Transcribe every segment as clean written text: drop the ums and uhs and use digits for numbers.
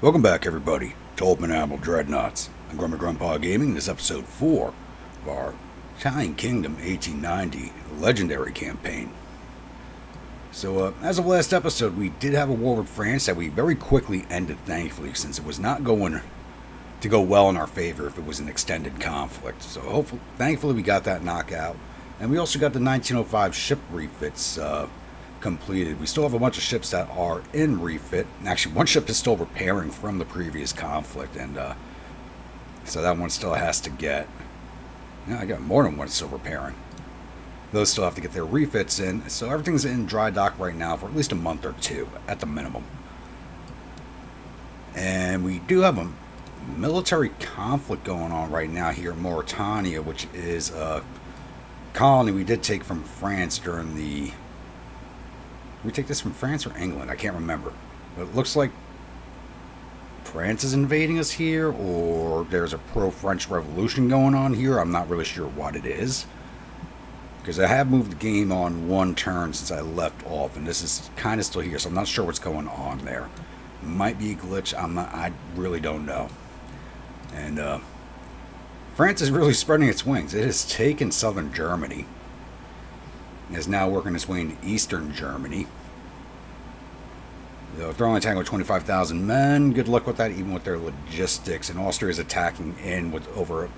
Welcome back, everybody, to Admiral Dreadnaughts. I'm Grandpa Gaming. This is episode 4 of our Italian Kingdom 1890 Legendary campaign. So, as of last episode, we did have a war with France that we very quickly ended, thankfully, since it was not going to go well in our favor if it was an extended conflict. So, thankfully, we got that knockout. And we also got the 1905 ship refits completed. We still have a bunch of ships that are in refit. Actually, one ship is still repairing from the previous conflict, and so that one still has to get. Yeah, I got more than one still repairing. Those still have to get their refits in. So everything's in dry dock right now for at least a month or two at the minimum. And we do have a military conflict going on right now here in Mauritania, which is a colony we did take from France during the. We take this from France or England? I can't remember. But it looks like France is invading us here, or there's a pro-French revolution going on here. I'm not really sure what it is. Because I have moved the game on one turn since I left off, and this is kind of still here, so I'm not sure what's going on there. Might be a glitch. I really don't know. And France is really spreading its wings. It has taken southern Germany. Is now working its way into eastern Germany. They're only attacking with 25,000 men. Good luck with that, even with their logistics. And Austria is attacking in with over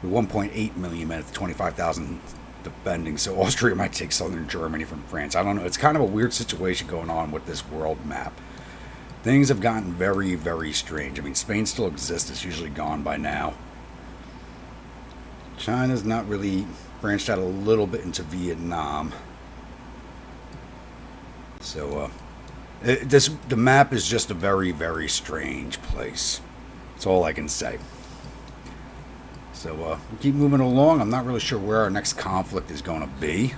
1.8 million men at 25,000 defending. So Austria might take southern Germany from France. I don't know. It's kind of a weird situation going on with this world map. Things have gotten very, very strange. I mean, Spain still exists. It's usually gone by now. China's not really branched out a little bit into Vietnam. So, the map is just a very, very strange place. That's all I can say. So, we keep moving along. I'm not really sure where our next conflict is going to be.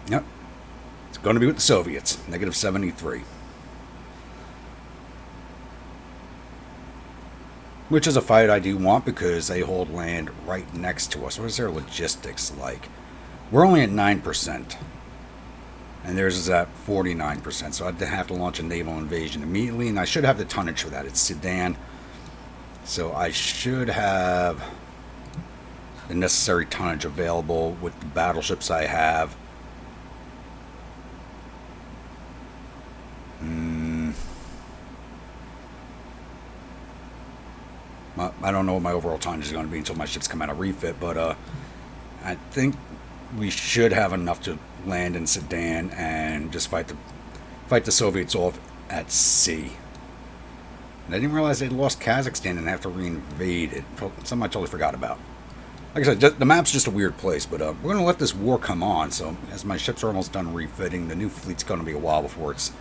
Yep. It's going to be with the Soviets. -73. Which is a fight I do want because they hold land right next to us. What is their logistics like? We're only at 9%. And theirs is at 49%. So I'd have to launch a naval invasion immediately. And I should have the tonnage for that. It's Sudan. So I should have the necessary tonnage available with the battleships I have. I don't know what my overall tonnage is going to be until my ships come out of refit, but I think we should have enough to land in Sudan and just fight the Soviets off at sea. And I didn't realize they'd lost Kazakhstan and have to reinvade it. Something I totally forgot about. Like I said, the map's just a weird place, but we're going to let this war come on. So as my ships are almost done refitting, the new fleet's going to be a while before it's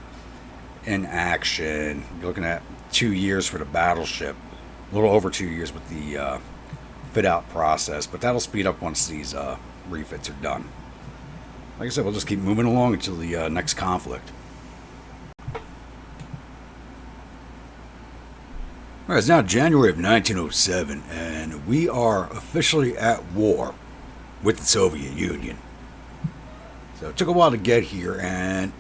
in action. You're looking at 2 years for the battleship. A little over 2 years with the fit-out process, but that'll speed up once these refits are done. Like I said, we'll just keep moving along until the next conflict. Alright, it's now January of 1907, and we are officially at war with the Soviet Union. So it took a while to get here, and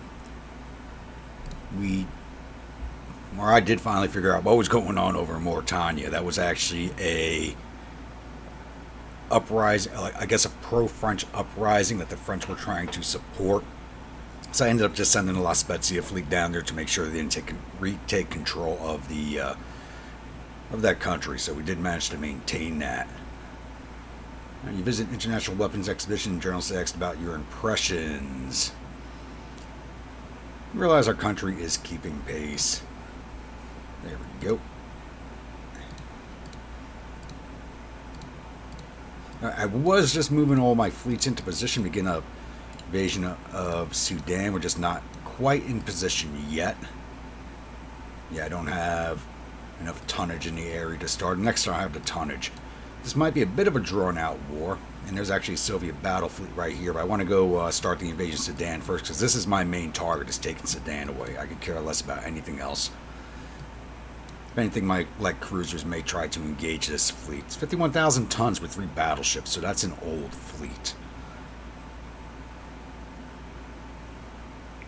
I did finally figure out what was going on over in Mauritania. That was actually a uprising, I guess a pro-French uprising that the French were trying to support. So I ended up just sending the La Spezia fleet down there to make sure they didn't retake control of that country. So we did manage to maintain that. And you visit International Weapons Exhibition. Journalists asked about your impressions. You realize our country is keeping pace. There we go. I was just moving all my fleets into position to begin an invasion of Sudan. We're just not quite in position yet. Yeah, I don't have enough tonnage in the area to start. Next time I have the tonnage. This might be a bit of a drawn-out war. And there's actually a Soviet battle fleet right here. But I want to go start the invasion of Sudan first, because this is my main target, is taking Sudan away. I could care less about anything else. If anything, my light cruisers may try to engage this fleet. It's 51,000 tons with 3 battleships, so that's an old fleet.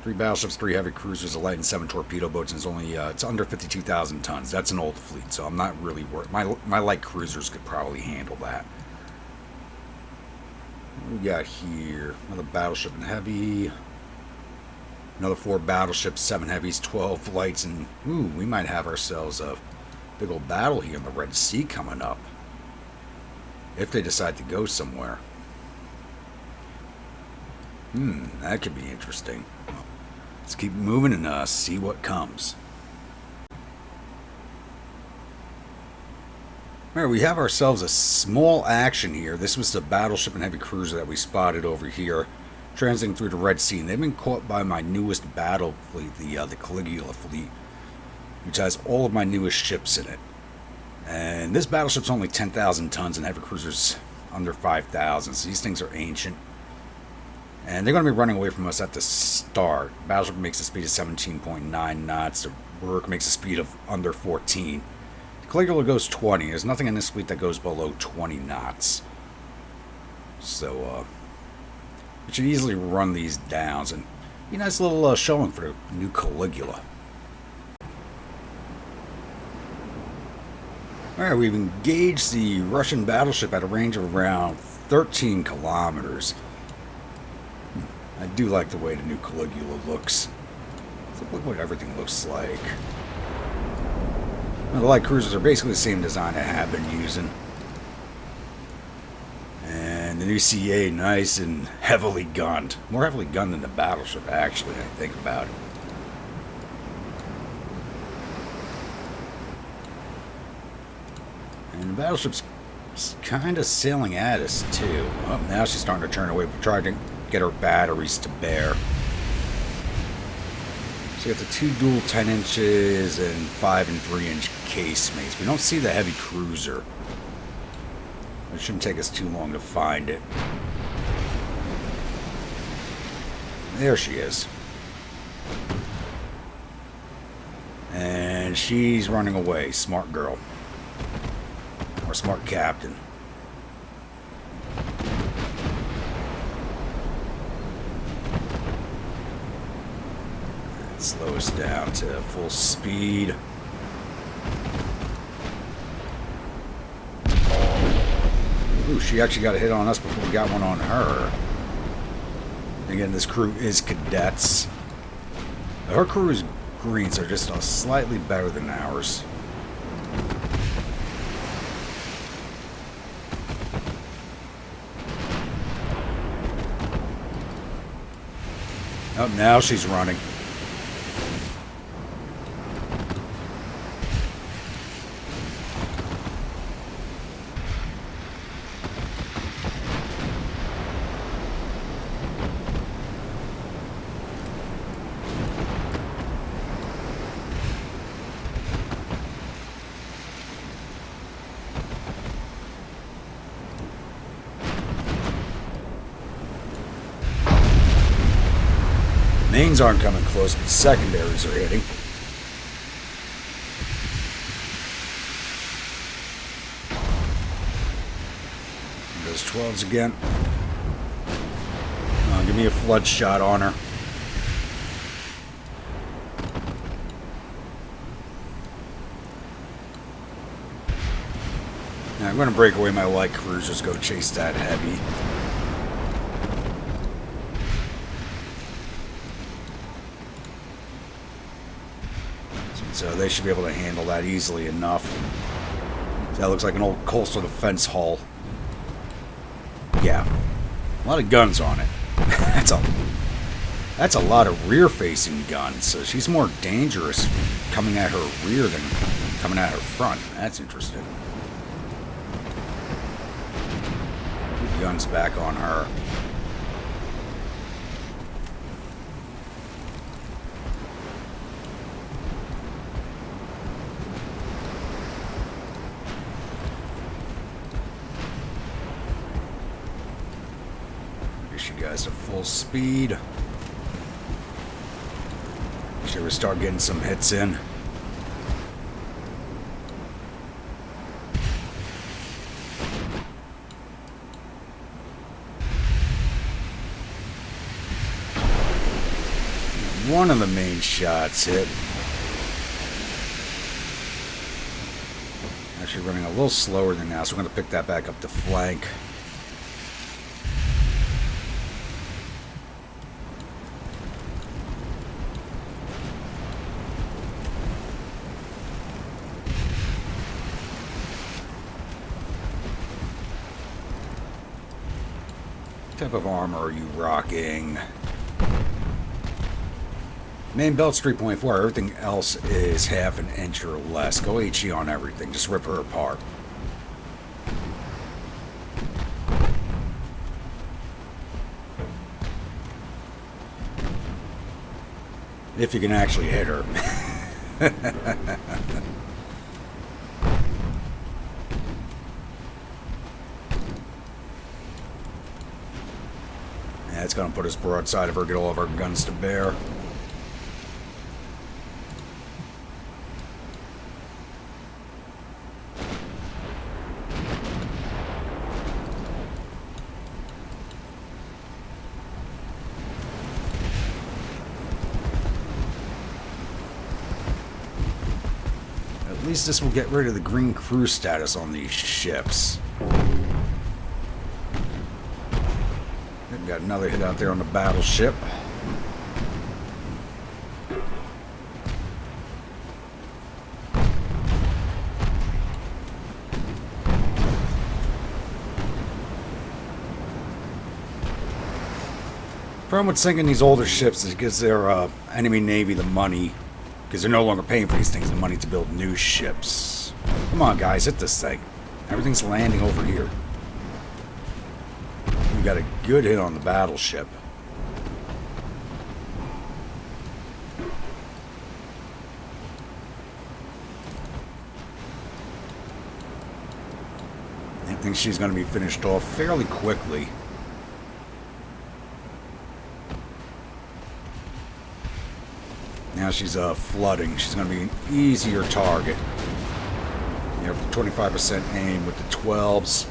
3 battleships, 3 heavy cruisers, a light, and 7 torpedo boats, and it's under 52,000 tons. That's an old fleet, so I'm not really worried. My light cruisers could probably handle that. What we got here? Another battleship and heavy. Another 4 battleships, 7 heavies, 12 lights, and ooh, we might have ourselves a big old battle here in the Red Sea coming up. If they decide to go somewhere. That could be interesting. Let's keep moving and see what comes. Alright, we have ourselves a small action here. This was the battleship and heavy cruiser that we spotted over here, transiting through the Red Sea. And they've been caught by my newest battle fleet, the Caligula fleet, which has all of my newest ships in it. And this battleship's only 10,000 tons and heavy cruisers under 5,000, so these things are ancient. And they're going to be running away from us at the start. Battleship makes a speed of 17.9 knots. The Rourke makes a speed of under 14. The Caligula goes 20. There's nothing in this fleet that goes below 20 knots. So, we should easily run these down. And be a nice little showing for the new Caligula. Alright, we've engaged the Russian battleship at a range of around 13 kilometers. I do like the way the new Caligula looks. Look what everything looks like. Now, the light cruisers are basically the same design I have been using. And the new CA, nice and heavily gunned. More heavily gunned than the battleship, actually, I think about it. And the battleship's kind of sailing at us, too. Oh, now she's starting to turn away. We're trying to get her batteries to bear. So you got the 2 dual 10 inches and 5 and 3 inch casemates. We don't see the heavy cruiser. It shouldn't take us too long to find it. There she is. And she's running away. Smart girl. Or smart captain. Slow us down to full speed. Ooh, she actually got a hit on us before we got one on her. Again, this crew is cadets. Her crew is green, so just slightly better than ours. Oh, now she's running. Mains aren't coming close, but secondaries are hitting. Those 12s again. Give me a flood shot on her. Now I'm going to break away my light cruisers, go chase that heavy. So they should be able to handle that easily enough. So that looks like an old coastal defense hull. Yeah, a lot of guns on it. That's a lot of rear-facing guns. So she's more dangerous coming at her rear than coming at her front. That's interesting. Guns back on her. You guys to full speed. Should we start getting some hits in? one of the main shots hit. Actually running a little slower than now, so we're going to pick that back up to flank. What type of armor are you rocking? Main belt's 3.4, everything else is half an inch or less. Go HE on everything, just rip her apart. If you can actually hit her. That's going to put us broadside of her, get all of our guns to bear. At least this will get rid of the green crew status on these ships. Got another hit out there on the battleship. Problem with sinking these older ships is it gives their enemy navy the money, because they're no longer paying for these things, the money to build new ships. Come on, guys, hit this thing. Everything's landing over here. We got a good hit on the battleship. I think she's going to be finished off fairly quickly. Now she's flooding. She's going to be an easier target. You have the 25% aim with the 12s.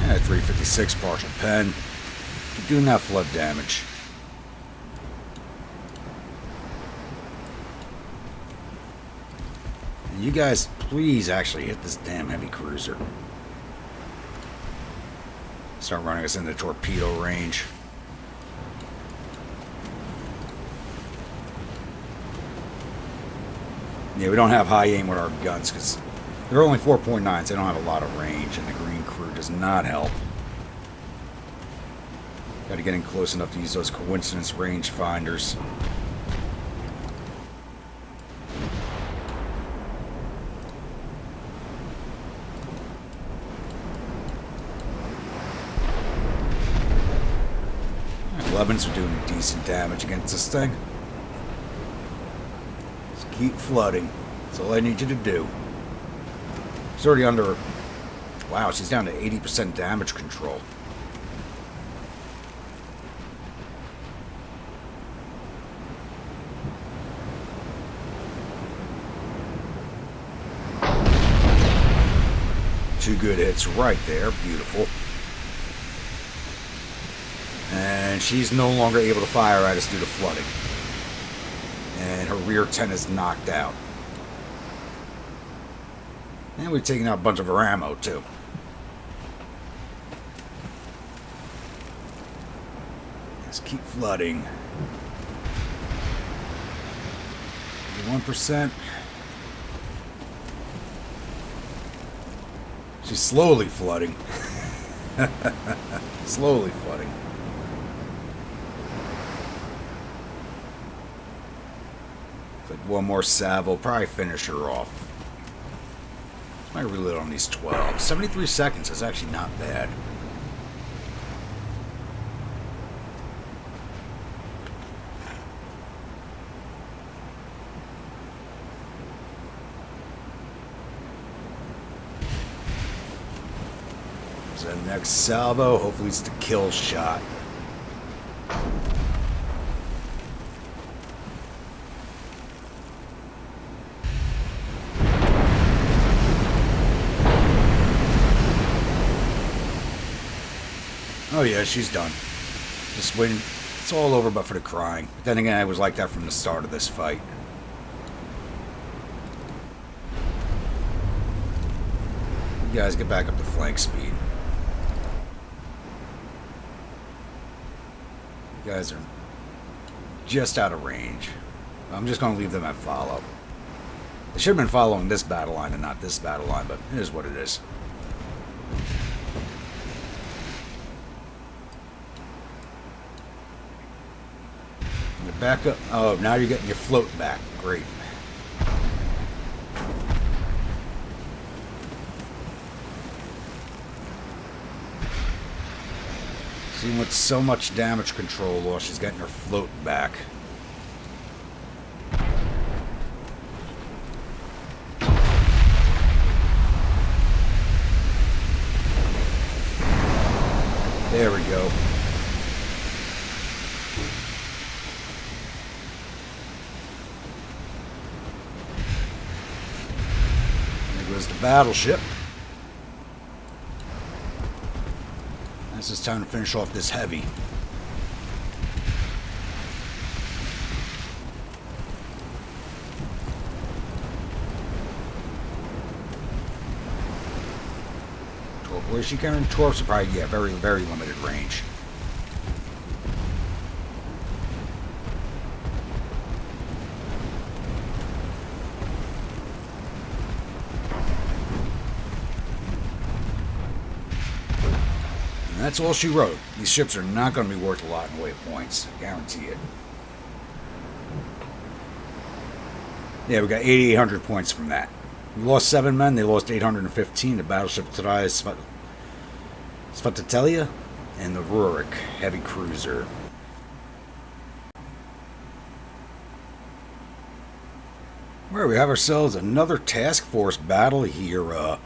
Yeah, 356 partial pen. Keep doing that flood damage. You guys, please actually hit this damn heavy cruiser. Start running us into torpedo range. Yeah, we don't have high aim with our guns because they're only 4.9s. They don't have a lot of range, and the green crew does not help. Got to get in close enough to use those coincidence range finders. Elevens are doing decent damage against this thing. Just keep flooding. That's all I need you to do. She's already under... Wow, she's down to 80% damage control. Two good hits right there. Beautiful. And she's no longer able to fire at us due to flooding. And her rear 10 is knocked out. And we've taken out a bunch of her ammo, too. Let's keep flooding. 1%. She's slowly flooding. Slowly flooding. Like one more salvo will probably finish her off. My reload on these 12. 73 seconds is actually not bad. So the next salvo, hopefully it's the kill shot. yeah, she's done. Just waiting. It's all over but for the crying. But then again, I was like that from the start of this fight. You guys get back up to flank speed. You guys are just out of range. I'm just going to leave them at follow. They should have been following this battle line and not this battle line, but it is what it is. You're back up. Oh, now you're getting your float back. Great. See, with so much damage control loss, she's getting her float back. There we go. There goes the battleship. This is time to finish off this heavy. Where's she carrying? Torps are probably, yeah, very, very limited range. And that's all she wrote. These ships are not going to be worth a lot in the way of points. I guarantee it. Yeah, we got 8,800 points from that. We lost 7 men. They lost 815. The battleship Trai Svatatelia and the Rurik heavy cruiser. Well, we have ourselves another task force battle here,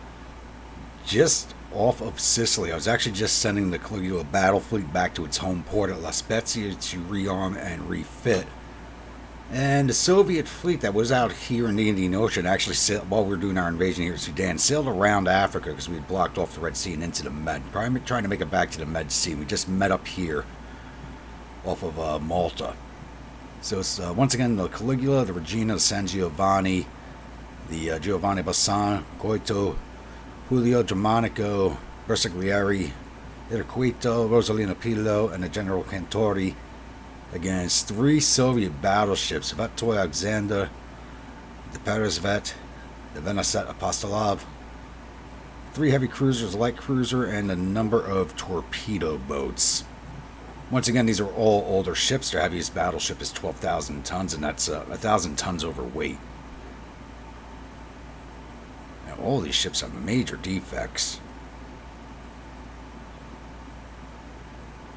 just off of Sicily. I was actually just sending the Caligula battle fleet back to its home port at La Spezia to rearm and refit. And the Soviet fleet that was out here in the Indian Ocean actually sailed, while we were doing our invasion here in Sudan, sailed around Africa because we had blocked off the Red Sea and into the Med. Probably trying to make it back to the Med Sea. We just met up here off of Malta. So it's once again the Caligula, the Regina, the San Giovanni, the Giovanni Bassan, Coito, Julio Germanico, Bersaglieri, Irquito, Rosalina Pillo, and the General Cantori against 3 Soviet battleships, Vatoy Alexander, the Peresvet, the Veneset Apostolov, 3 heavy cruisers, a light cruiser, and a number of torpedo boats. Once again, these are all older ships. Their heaviest battleship is 12,000 tons, and that's 1,000 tons overweight. Now, all these ships have major defects.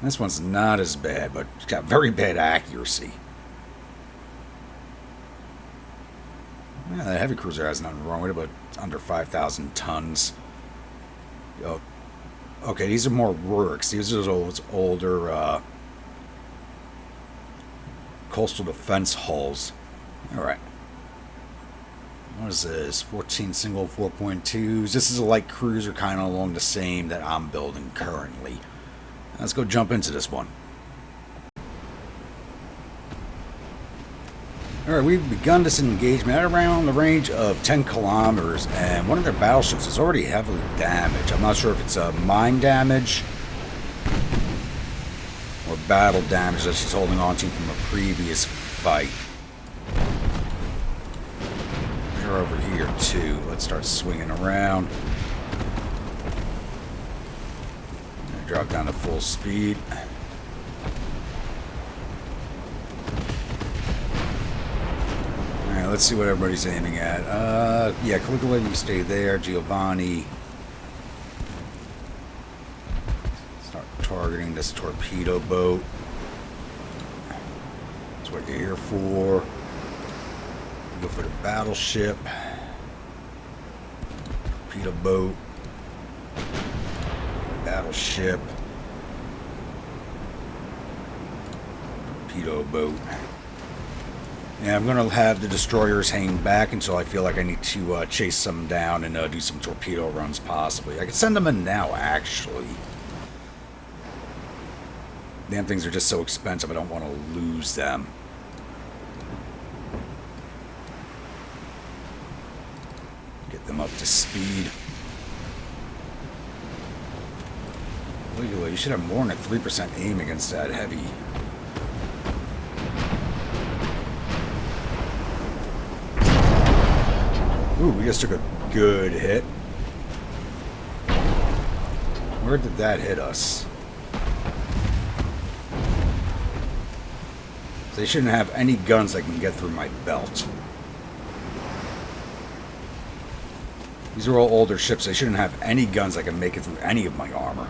This one's not as bad, but it's got very bad accuracy. Yeah, the heavy cruiser has nothing wrong with it, but it's under 5,000 tons. Oh, okay, these are more Ruriks. These are those older coastal defense hulls. Alright. What is this? 14 single 4.2s. This is a light cruiser, kind of along the same that I'm building currently. Let's go jump into this one. Alright, we've begun this engagement at around the range of 10 kilometers, and one of their battleships is already heavily damaged. I'm not sure if it's mine damage or battle damage that she's holding on to from a previous fight. They're over here too. Let's start swinging around. Drop down to full speed. Alright, let's see what everybody's aiming at. Yeah, Caligula, you stay there. Giovanni. Start targeting this torpedo boat. That's what you're here for. Go for the battleship. Torpedo boat. Battleship. Torpedo boat. Yeah, I'm going to have the destroyers hang back until I feel like I need to chase some down and do some torpedo runs, possibly. I could send them in now, actually. Damn things are just so expensive, I don't want to lose them. Get them up to speed. You should have more than a 3% aim against that heavy. Ooh, we just took a good hit. Where did that hit us? They shouldn't have any guns that can get through my belt. These are all older ships. They shouldn't have any guns that can make it through any of my armor.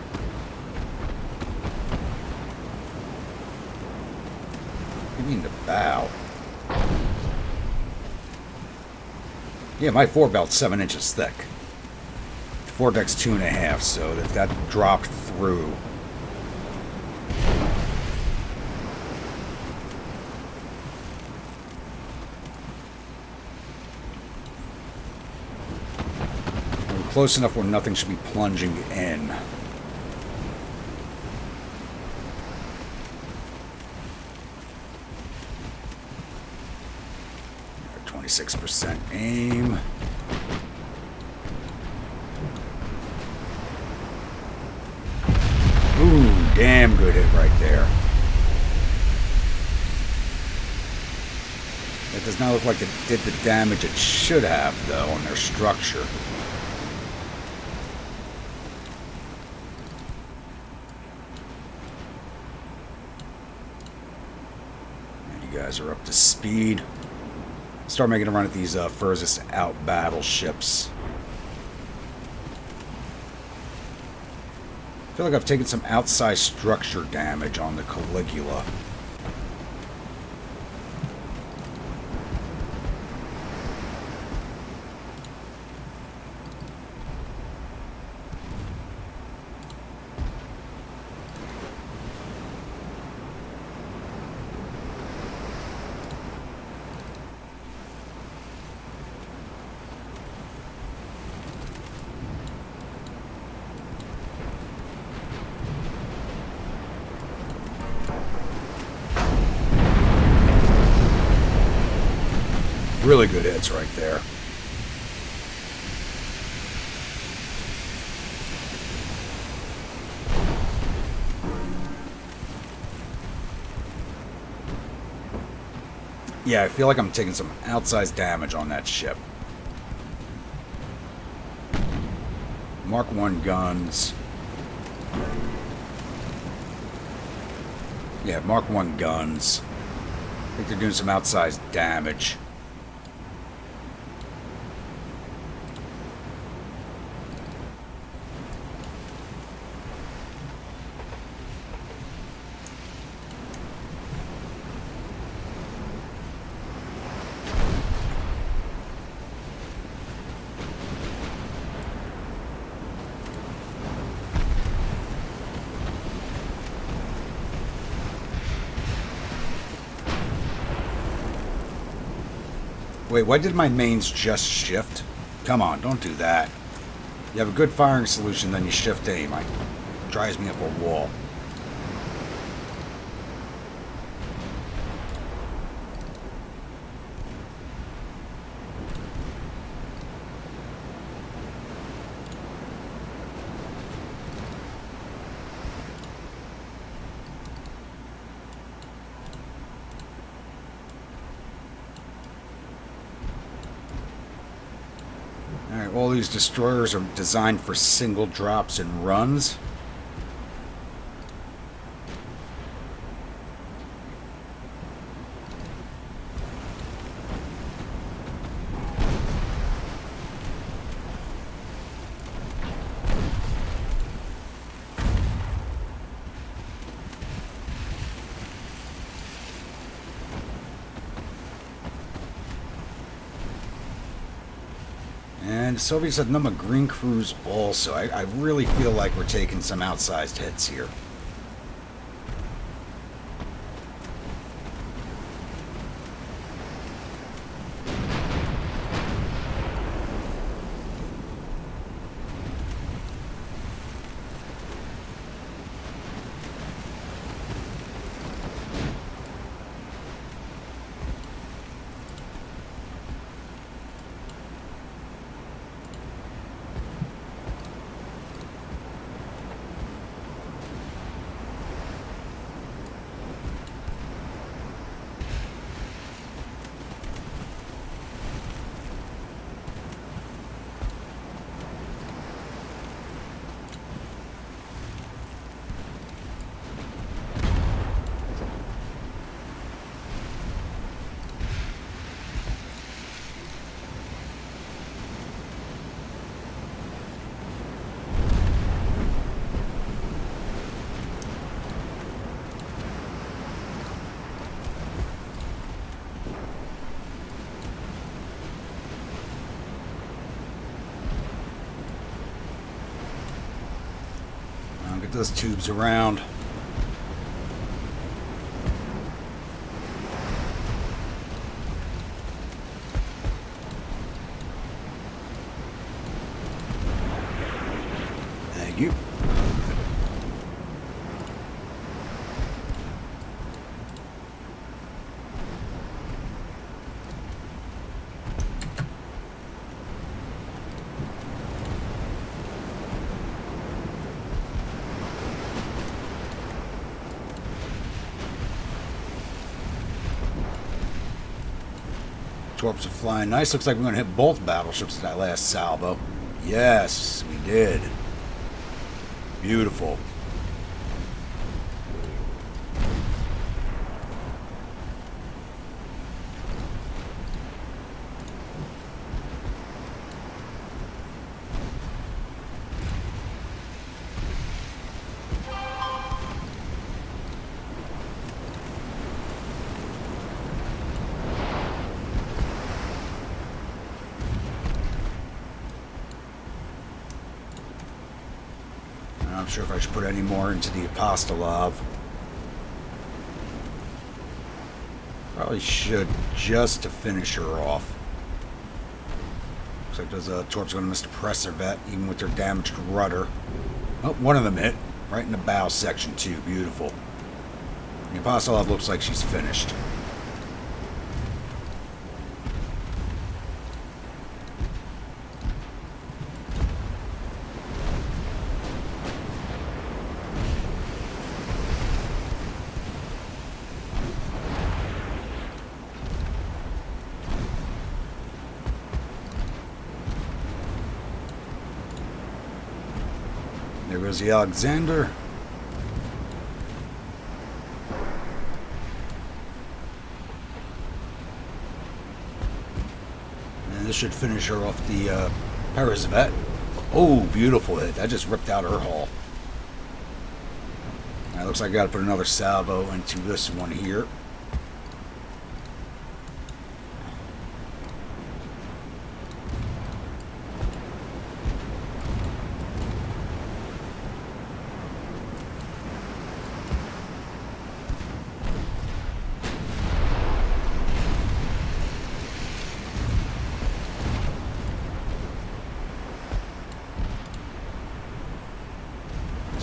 What do you mean to bow? Yeah, my forebelt's 7 inches thick. The foredeck's 2.5, so if that dropped through... We're close enough where nothing should be plunging in. 26% aim. Ooh, damn good hit right there. That does not look like it did the damage it should have, though, on their structure. You guys are up to speed. Start making a run at these furthest out battleships. I feel like I've taken some outsized structure damage on the Caligula. Really good hits right there. Yeah, I feel like I'm taking some outsized damage on that ship. Mark 1 guns. Yeah, Mark 1 guns. I think they're doing some outsized damage. Wait, why did my mains just shift? Come on, don't do that. You have a good firing solution, then you shift aim. It drives me up a wall. Alright, all these destroyers are designed for single drops and runs. And the Soviets have number green crews also. I really feel like we're taking some outsized hits here. those tubes around. Thank you. Torps are flying nice. Looks like we're going to hit both battleships with that last salvo. Yes, we did. Beautiful. I'm not sure if I should put any more into the Apostolov. Probably should, just to finish her off. Looks like those torps are going to miss the Presser vet, even with their damaged rudder. Oh, one of them hit, right in the bow section too. Beautiful. The Apostolov looks like she's finished. There goes the Alexander. And this should finish her off the Peresvet. Oh, beautiful hit. That just ripped out her hull. Now, looks like I got to put another salvo into this one here.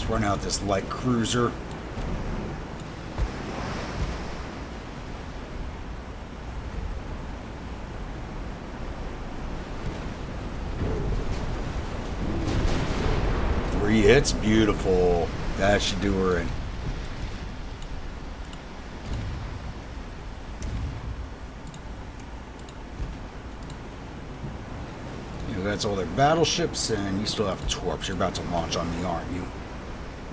Run out this light cruiser. Three hits, beautiful. That should do her in. You know, that's all their battleships, and you still have torps. You're about to launch on me, aren't you?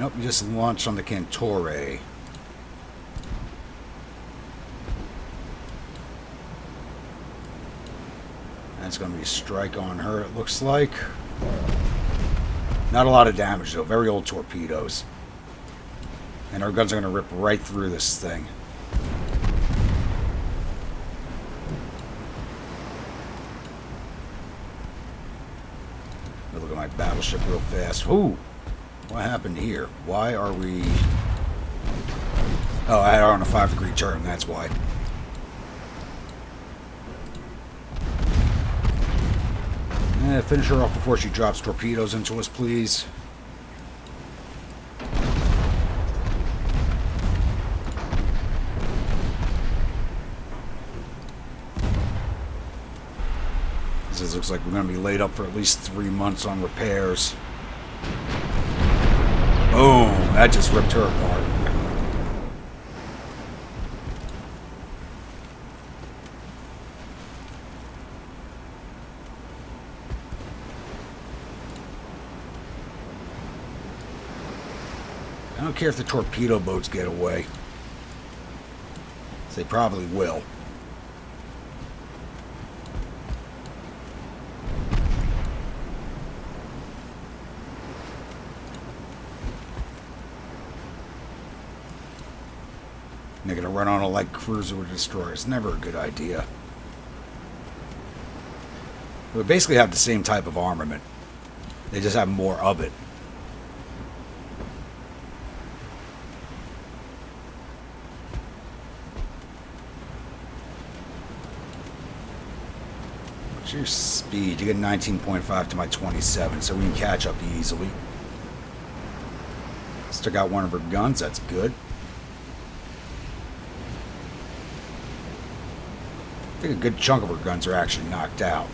Nope, you just launched on the Cantore. That's going to be a strike on her, it looks like. Not a lot of damage, though. Very old torpedoes. And our guns are going to rip right through this thing. Look at my battleship real fast. Ooh! What happened here? Why are we... Oh, I had her on a 5-degree turn, that's why. Finish her off before she drops torpedoes into us, please. This looks like we're going to be laid up for at least 3 months on repairs. Boom! That just ripped her apart. I don't care if the torpedo boats get away. They probably will. They're going to run on a light cruiser with a destroyer. It's never a good idea. We basically have the same type of armament. They just have more of it. What's your speed? You get 19.5 to my 27, so we can catch up easily. Still got one of her guns, that's good. I think a good chunk of her guns are actually knocked out.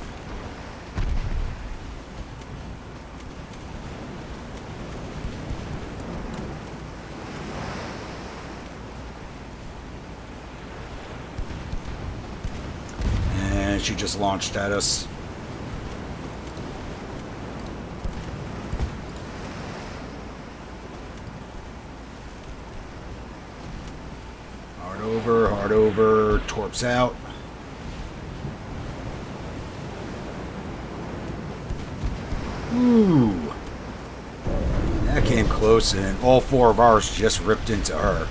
And she just launched at us. Hard over, torps out. Ooh. That came close, and all four of ours just ripped into her.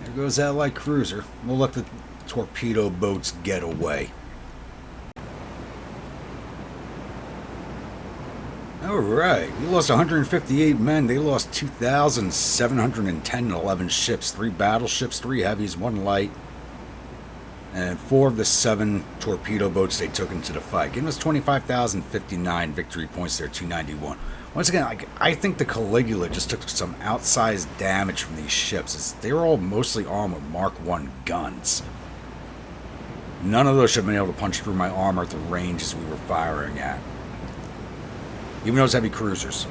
There goes that light cruiser. We'll let the torpedo boats get away. Alright, we lost 158 men. They lost 2,710 and 11 ships. 3 battleships, 3 heavies, 1 light. And 4 of the 7 torpedo boats they took into the fight. Giving us 25,059 victory points there, 291. Once again, I think the Caligula just took some outsized damage from these ships. They were all mostly armed with Mark I guns. None of those should have been able to punch through my armor at the ranges we were firing at. Even those heavy cruisers.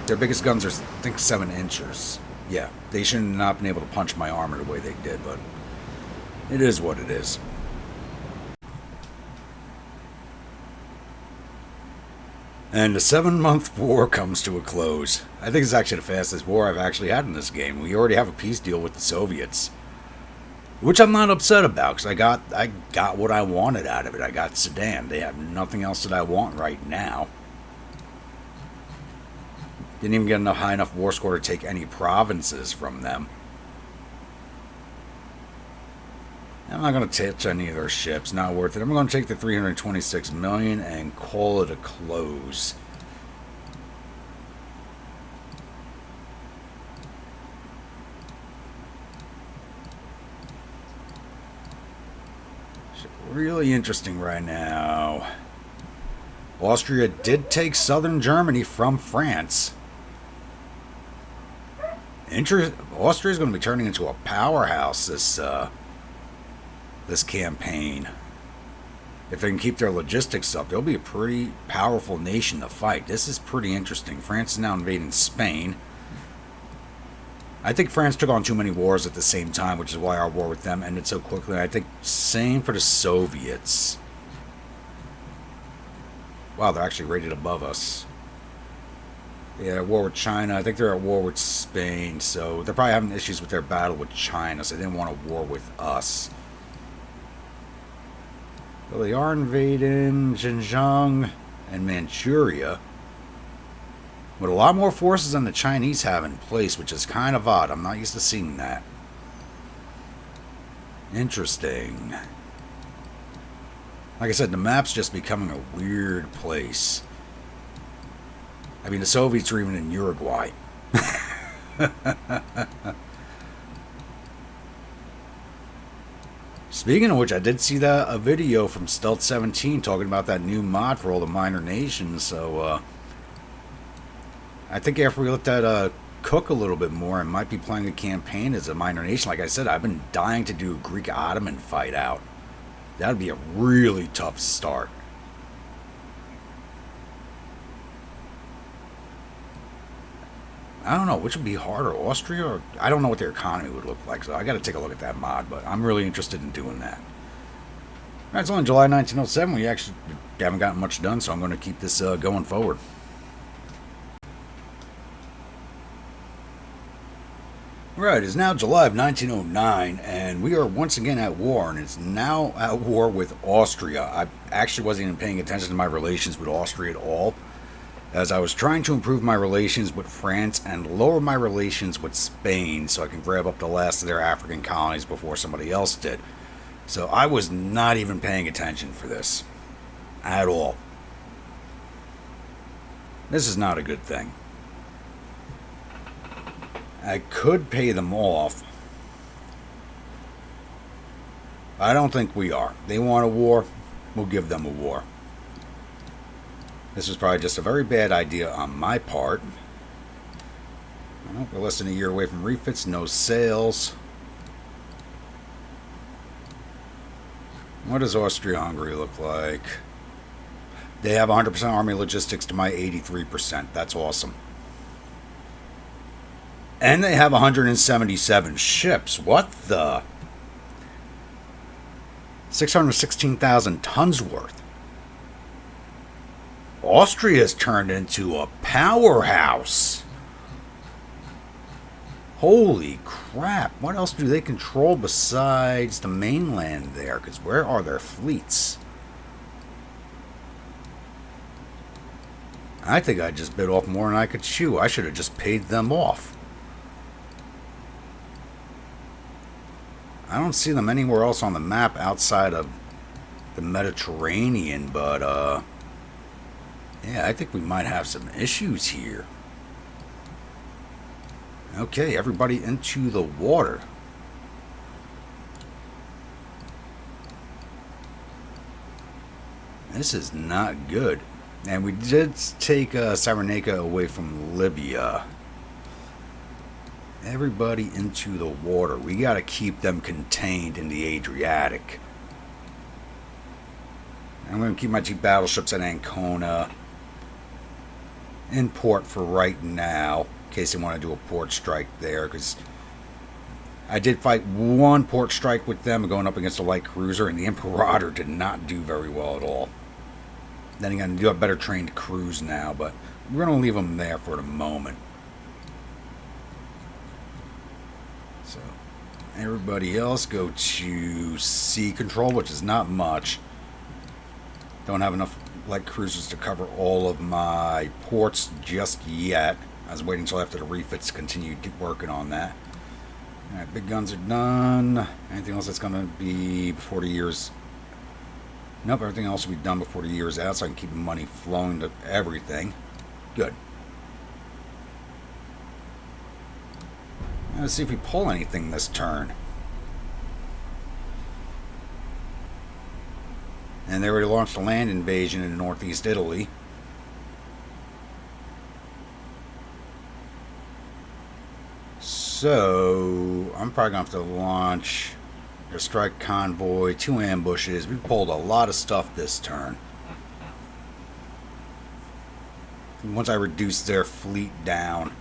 Their biggest guns are, I think, 7 inches. Yeah, they should not have been able to punch my armor the way they did, but it is what it is. And the 7-month war comes to a close. I think it's actually the fastest war I've actually had in this game. We already have a peace deal with the Soviets, which I'm not upset about, because I got what I wanted out of it. I got Sudan. They have nothing else that I want right now. Didn't even get enough high enough war score to take any provinces from them. I'm not going to touch any of their ships. Not worth it. I'm going to take the 326 million and call it a close. Really interesting right now. Austria did take southern Germany from France. Austria is going to be turning into a powerhouse this campaign. If they can keep their logistics up, they'll be a pretty powerful nation to fight. This is pretty interesting. France is now invading Spain. I think France took on too many wars at the same time, which is why our war with them ended so quickly. I think same for the Soviets. Wow, they're actually rated above us. Yeah, war with China. I think they're at war with Spain, so they're probably having issues with their battle with China, so they didn't want a war with us. Well, they are invading Xinjiang and Manchuria, with a lot more forces than the Chinese have in place, which is kind of odd. I'm not used to seeing that. Interesting. Like I said, the map's just becoming a weird place. I mean, the Soviets are even in Uruguay. Speaking of which, I did see a video from Stealth 17 talking about that new mod for all the minor nations, so I think after we let that cook a little bit more, I might be playing a campaign as a minor nation. Like I said, I've been dying to do a Greek-Ottoman fight out. That would be a really tough start. I don't know, which would be harder, Austria or... I don't know what their economy would look like, so I got to take a look at that mod, but I'm really interested in doing that. Alright, it's only July 1907. We actually haven't gotten much done, so I'm going to keep this going forward. Right, it's now July of 1909, and we are once again at war, and it's now at war with Austria. I actually wasn't even paying attention to my relations with Austria at all, as I was trying to improve my relations with France and lower my relations with Spain so I can grab up the last of their African colonies before somebody else did. So I was not even paying attention for this at all. This is not a good thing. I could pay them off. I don't think we are. They want a war, we'll give them a war. This was probably just a very bad idea on my part. Well, we're less than a year away from refits, no sales. What does Austria-Hungary look like? They have 100% army logistics to my 83%. That's awesome. And they have 177 ships. What the? 616,000 tons worth. Austria has turned into a powerhouse. Holy crap. What else do they control besides the mainland there? Because where are their fleets? I think I just bit off more than I could chew. I should have just paid them off. I don't see them anywhere else on the map outside of the Mediterranean, but, yeah, I think we might have some issues here. Okay, everybody into the water. This is not good. And we did take Cyrenaica away from Libya. Everybody into the water. We got to keep them contained in the Adriatic. I'm going to keep my 2 battleships at Ancona in port for right now, in case they want to do a port strike there, because I did fight 1 port strike with them going up against a light cruiser, and the Imperator did not do very well at all. Then again, they do have better trained crews now, but we're going to leave them there for the moment. So, everybody else go to sea control, which is not much. Don't have enough light cruisers to cover all of my ports just yet. I was waiting until after the refits to continue working on that. Alright, big guns are done. Anything else that's going to be before the year's... Nope, everything else will be done before the year's out, so I can keep money flowing to everything. Good. Let's see if we pull anything this turn. And they already launched a land invasion in northeast Italy. So, I'm probably going to have to launch a strike convoy, 2 ambushes. We pulled a lot of stuff this turn. Once I reduce their fleet down.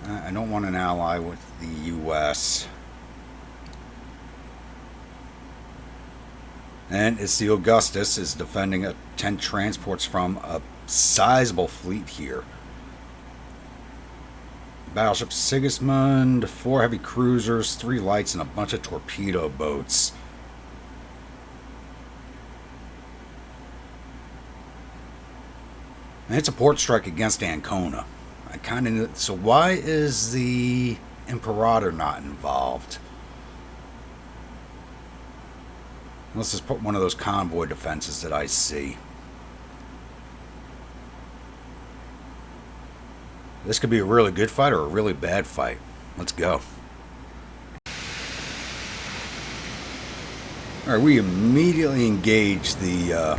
I don't want an ally with the U.S. And it's the Augustus is defending 10 transports from a sizable fleet here. Battleship Sigismund, 4 heavy cruisers, 3 lights, and a bunch of torpedo boats. And it's a port strike against Ancona. I kind of... So why is the Imperator not involved? Let's just put one of those convoy defenses that I see. This could be a really good fight or a really bad fight. Let's go. Alright, we immediately engage the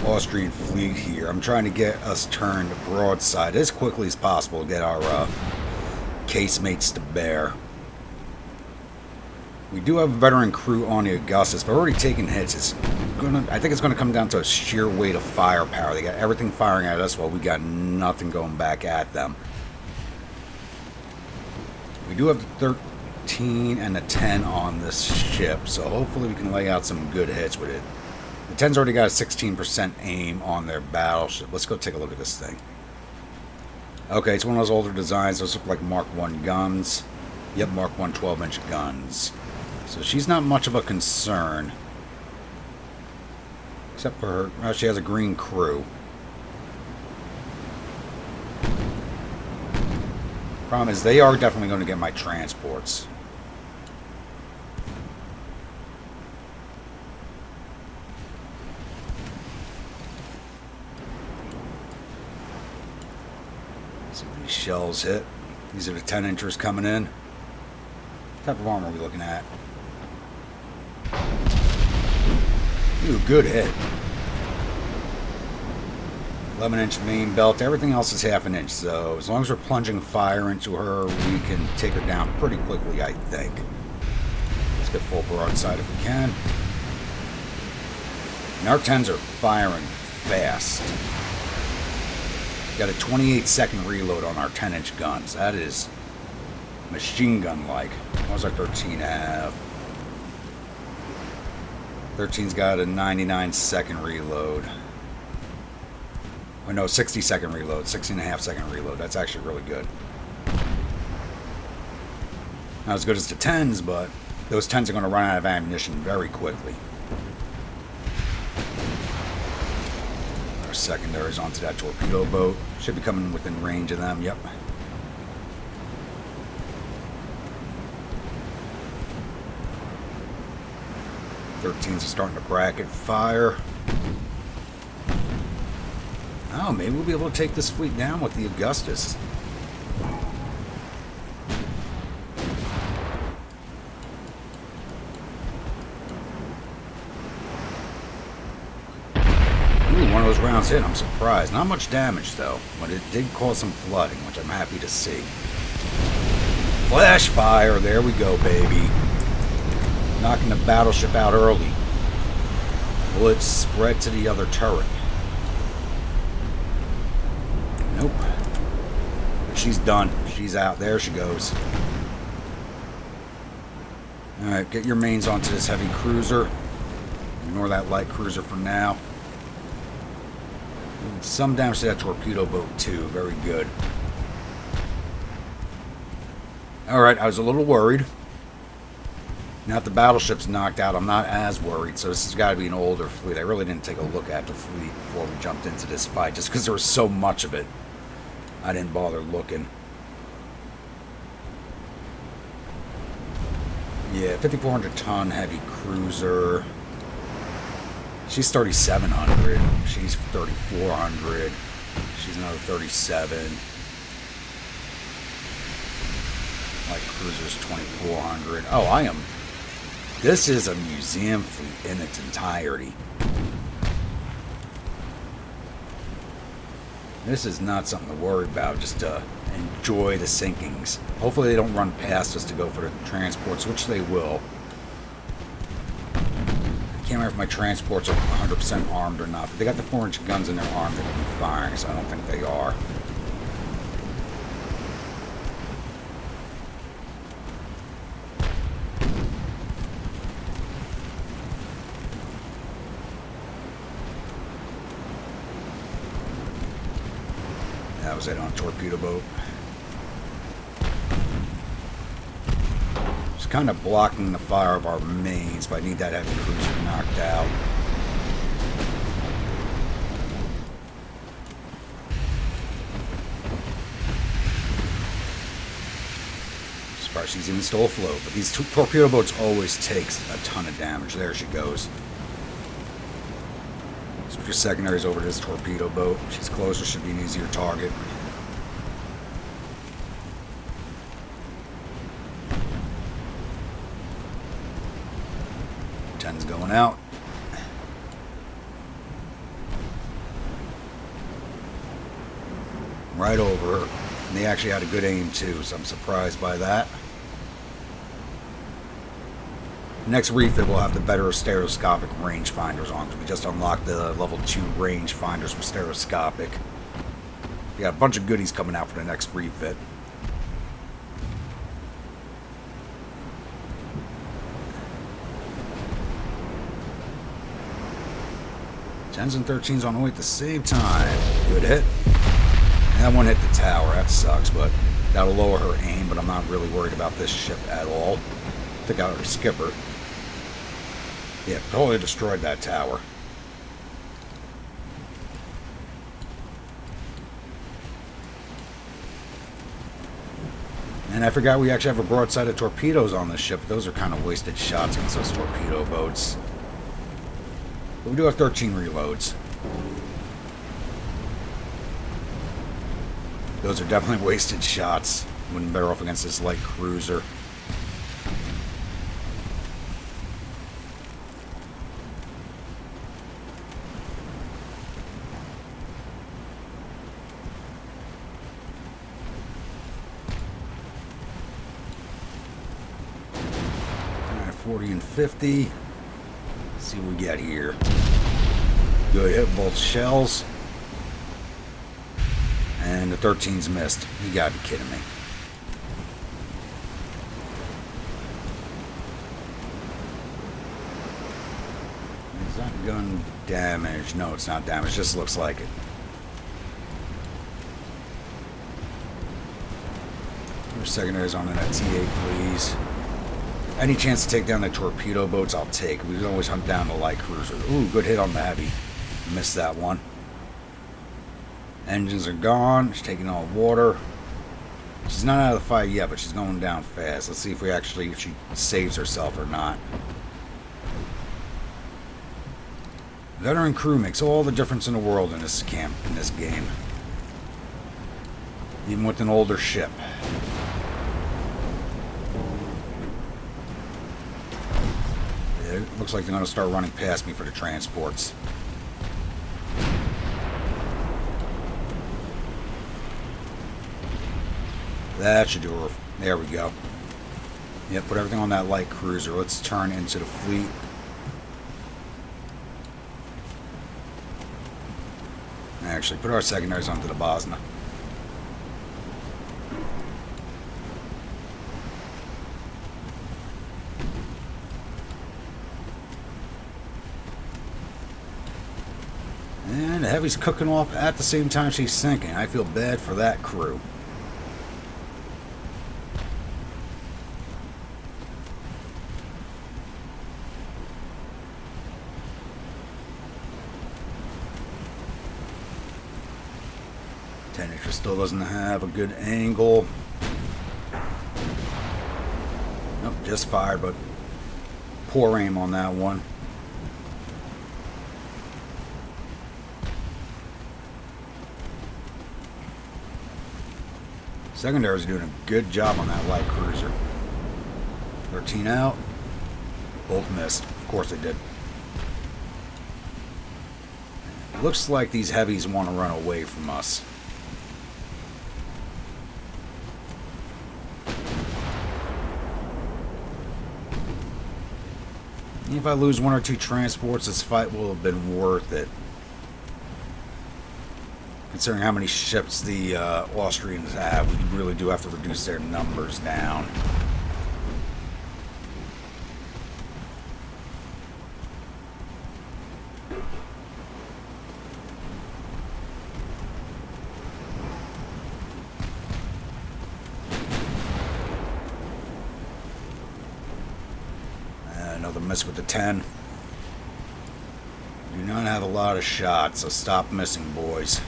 Austrian fleet here. I'm trying to get us turned broadside as quickly as possible to get our casemates to bear. We do have a veteran crew on the Augustus, but we're already taking hits. I think it's going to come down to a sheer weight of firepower. They got everything firing at us while we got nothing going back at them. We do have the 13 and the 10 on this ship, so hopefully we can lay out some good hits with it. The 10's already got a 16% aim on their battleship. Let's go take a look at this thing. Okay, it's one of those older designs. Those look like Mark 1 guns. Yep, Mark 1 12-inch guns. So she's not much of a concern. Except for her... Well, she has a green crew. Problem is, they are definitely going to get my transports. See what these shells hit. These are the 10-inchers coming in. What type of armor are we looking at? Ooh, good hit. 11-inch main belt. Everything else is half an inch, so as long as we're plunging fire into her, we can take her down pretty quickly, I think. Let's get full broadside if we can. And our 10s are firing fast. Got a 28-second reload on our 10-inch guns. That is machine gun-like. What was our 13 have? 13's got a 99-second reload. Oh no, 60-second reload. 60.5-second reload. That's actually really good. Not as good as the 10s, but those 10s are going to run out of ammunition very quickly. Our secondaries onto that torpedo boat. Should be coming within range of them. Yep. Thirteens are starting to bracket fire. Oh, maybe we'll be able to take this fleet down with the Augustus. Ooh, one of those rounds hit. I'm surprised. Not much damage, though, but it did cause some flooding, which I'm happy to see. Flash fire. There we go, baby. Knocking the battleship out early. Bullets spread to the other turret. Nope. But she's done. She's out. There she goes. Alright, get your mains onto this heavy cruiser. Ignore that light cruiser for now. Some damage to that torpedo boat, too. Very good. Alright, I was a little worried. Now that the battleship's knocked out, I'm not as worried. So this has got to be an older fleet. I really didn't take a look at the fleet before we jumped into this fight, just because there was so much of it. I didn't bother looking. Yeah, 5,400 ton heavy cruiser. She's 3,700. She's 3,400. She's another 37. Light cruiser's 2,400. Oh, I am. This is a museum fleet in its entirety. This is not something to worry about, just to enjoy the sinkings. Hopefully they don't run past us to go for the transports, which they will. I can't remember if my transports are 100% armed or not. If they got the 4-inch guns in their arm, they would be firing, so I don't think they are. That was it on a torpedo boat. It's kind of blocking the fire of our mains, but I need that heavy cruiser knocked out. Surprised she's even still afloat, but these torpedo boats always takes a ton of damage. There she goes. Switch your secondaries over to this torpedo boat. She's closer, should be an easier target. Ten's going out. Right over her. And they actually had a good aim too, so I'm surprised by that. Next refit, we'll have the better stereoscopic rangefinders on, because we just unlocked the level 2 rangefinders with stereoscopic. We got a bunch of goodies coming out for the next refit. Tens and 13s on the way at the same time. Good hit. And that one hit the tower. That sucks, but that'll lower her aim, but I'm not really worried about this ship at all. Took out her skipper. Yeah, totally destroyed that tower. And I forgot we actually have a broadside of torpedoes on this ship. Those are kind of wasted shots against those torpedo boats. But we do have 13 reloads. Those are definitely wasted shots. Wouldn't better off against this light cruiser. Alright, 40 and 50. Let's see what we get here. Good, hit both shells. And the 13's missed. You gotta be kidding me. Is that gun damaged? No, it's not damaged. Just looks like it. Your secondaries on that T8, please. Any chance to take down the torpedo boats, I'll take. We can always hunt down the light cruiser. Ooh, good hit on the heavy. Missed that one. Engines are gone. She's taking all water. She's not out of the fight yet, but she's going down fast. Let's see if she saves herself or not. Veteran crew makes all the difference in the world in this game. Even with an older ship. It looks like they're going to start running past me for the transports. That should do her. There we go. Yep, put everything on that light cruiser. Let's turn into the fleet. Actually, put our secondaries onto the Bosna. And the heavy's cooking off at the same time she's sinking. I feel bad for that crew. Tennisher still doesn't have a good angle. Nope, just fired, but poor aim on that one. Secondaries are doing a good job on that light cruiser. 13 out. Both missed. Of course they did. Looks like these heavies want to run away from us. If I lose one or two transports, this fight will have been worth it. Considering how many ships the Austrians have, we really do have to reduce their numbers down. Another miss with the 10. Do not have a lot of shots, so stop missing, boys.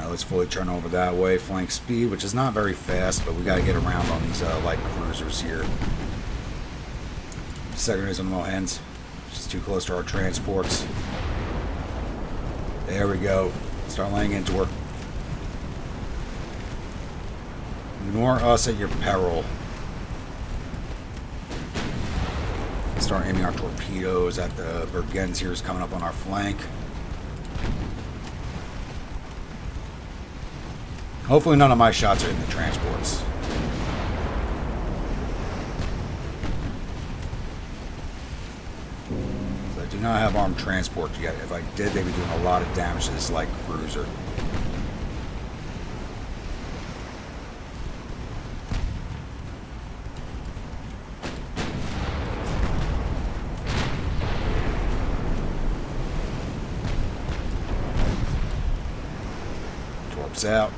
Let's fully turn over that way. Flank speed, which is not very fast, but we got to get around on these light cruisers here. Secondaries on the Mohens. Just too close to our transports. There we go. Start laying into her. Ignore us at your peril. Start aiming our torpedoes at the Bergensiers coming up on our flank. Hopefully none of my shots are in the transports. So I do not have armed transport yet. If I did, they'd be doing a lot of damage to this light cruiser. Torps out.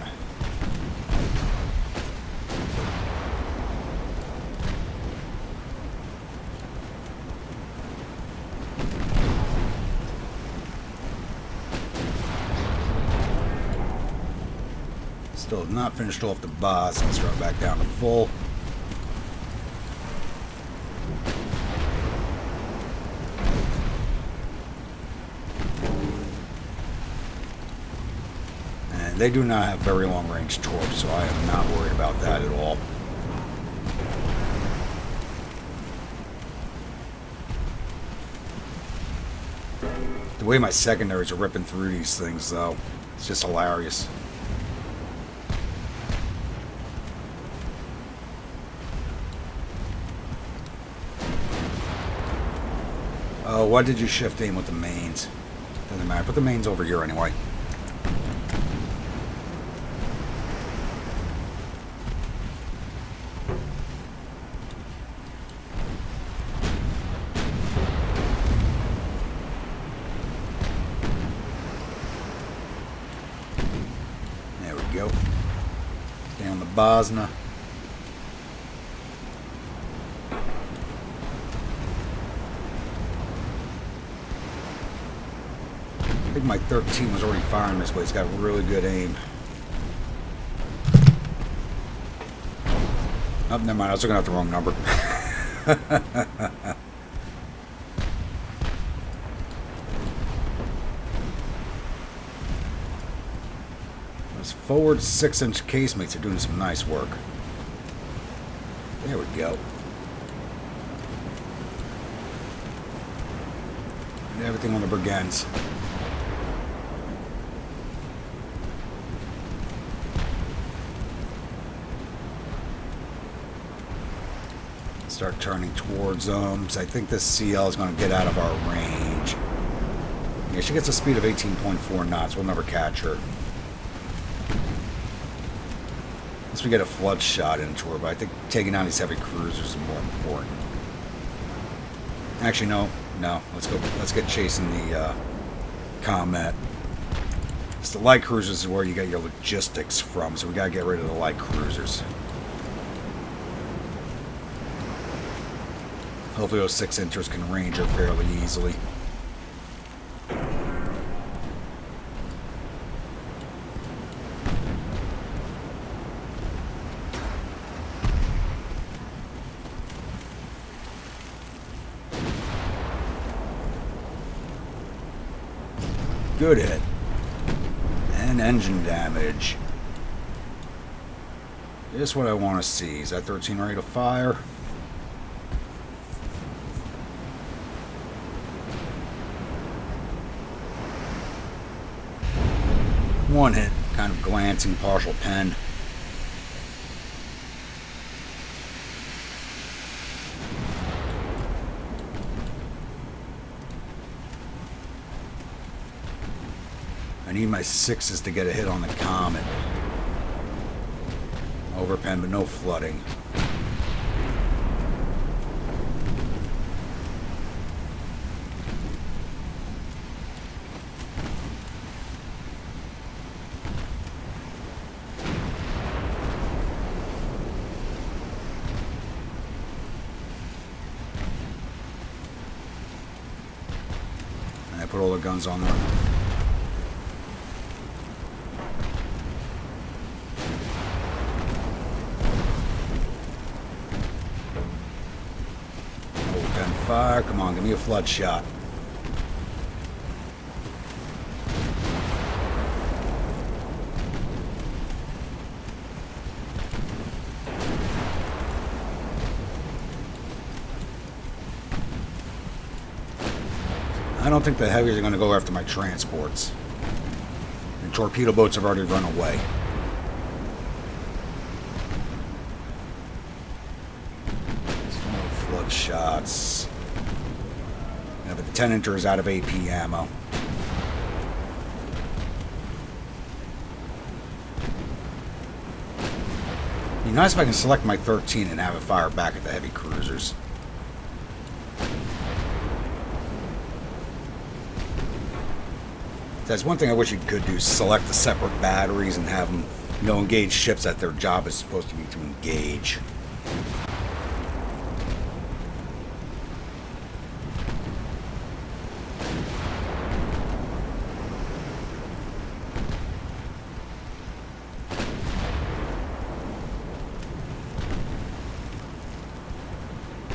Still have not finished off the boss. Let's drop back down to full. They do not have very long-range torps, so I am not worried about that at all. The way my secondaries are ripping through these things, though, it's just hilarious. Oh, why did you shift aim with the mains? Doesn't matter. Put the mains over here anyway. There we go. Down the Bosna. I think my 13 was already firing this way. It's got really good aim. Oh, never mind. I was looking at the wrong number. Those forward 6-inch casemates are doing some nice work. There we go. And everything on the Brigands. Start turning towards them. So I think this CL is going to get out of our range. Yeah, she gets a speed of 18.4 knots. We'll never catch her. Unless we get a flood shot into her, but I think taking out these heavy cruisers is more important. Actually, no. Let's go. Let's get chasing the Comet. It's the light cruisers is where you get your logistics from, so we gotta get rid of the light cruisers. Hopefully those 6-inchers can range her fairly easily. Good hit. And engine damage. Just what I want to see. Is that 13 ready to fire? One hit, kind of glancing, partial pen. I need my 6s to get a hit on the Comet. Overpen, but no flooding. Put all the guns on there. Gun fire. Come on, give me a flood shot. I don't think the heavies are going to go after my transports. The torpedo boats have already run away. No flood shots. Yeah, but the 10-incher is out of AP ammo. It'd be nice if I can select my 13 and have it fire back at the heavy cruisers. That's one thing I wish you could do, select the separate batteries and have them, engage ships that their job is supposed to be to engage.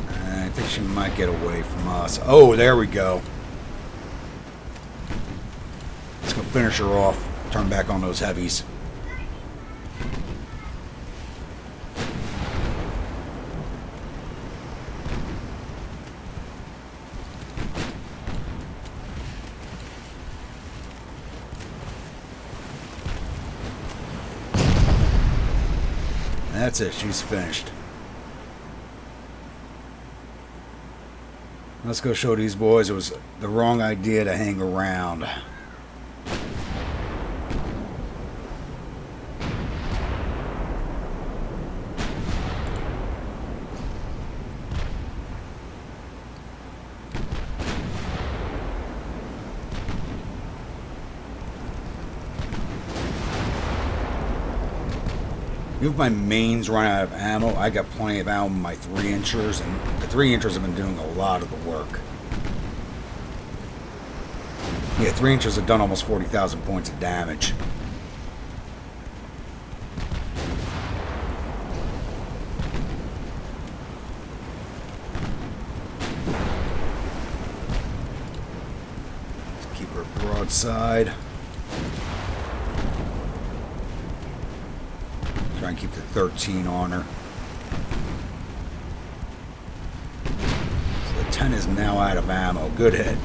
I think she might get away from us. Oh, there we go. Finish her off. Turn back on those heavies. That's it. She's finished. Let's go show these boys it was the wrong idea to hang around. If my mains run out of ammo, I got plenty of ammo in my 3-inchers, and the 3-inchers have been doing a lot of the work. Yeah, 3-inchers have done almost 40,000 points of damage. Let's keep her broadside. Try and keep the 13 on her. So the 10 is now out of ammo. Good hit.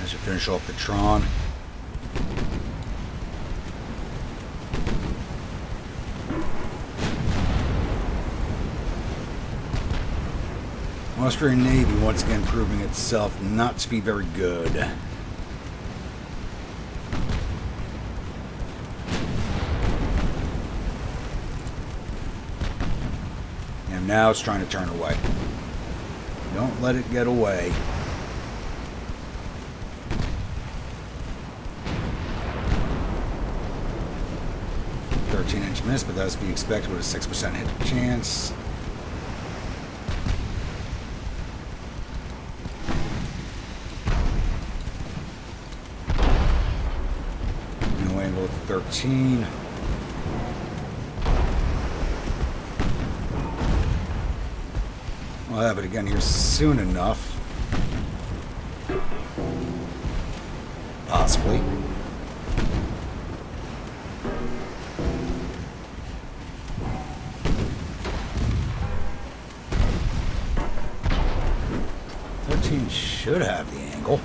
I should finish off the Tron. Austrian Navy once again proving itself not to be very good. Now it's trying to turn away. Don't let it get away. "13-inch miss, but that's to be expected with a 6% hit chance." No angle with the 13. I'll have it again here soon enough. Possibly. Should have the angle.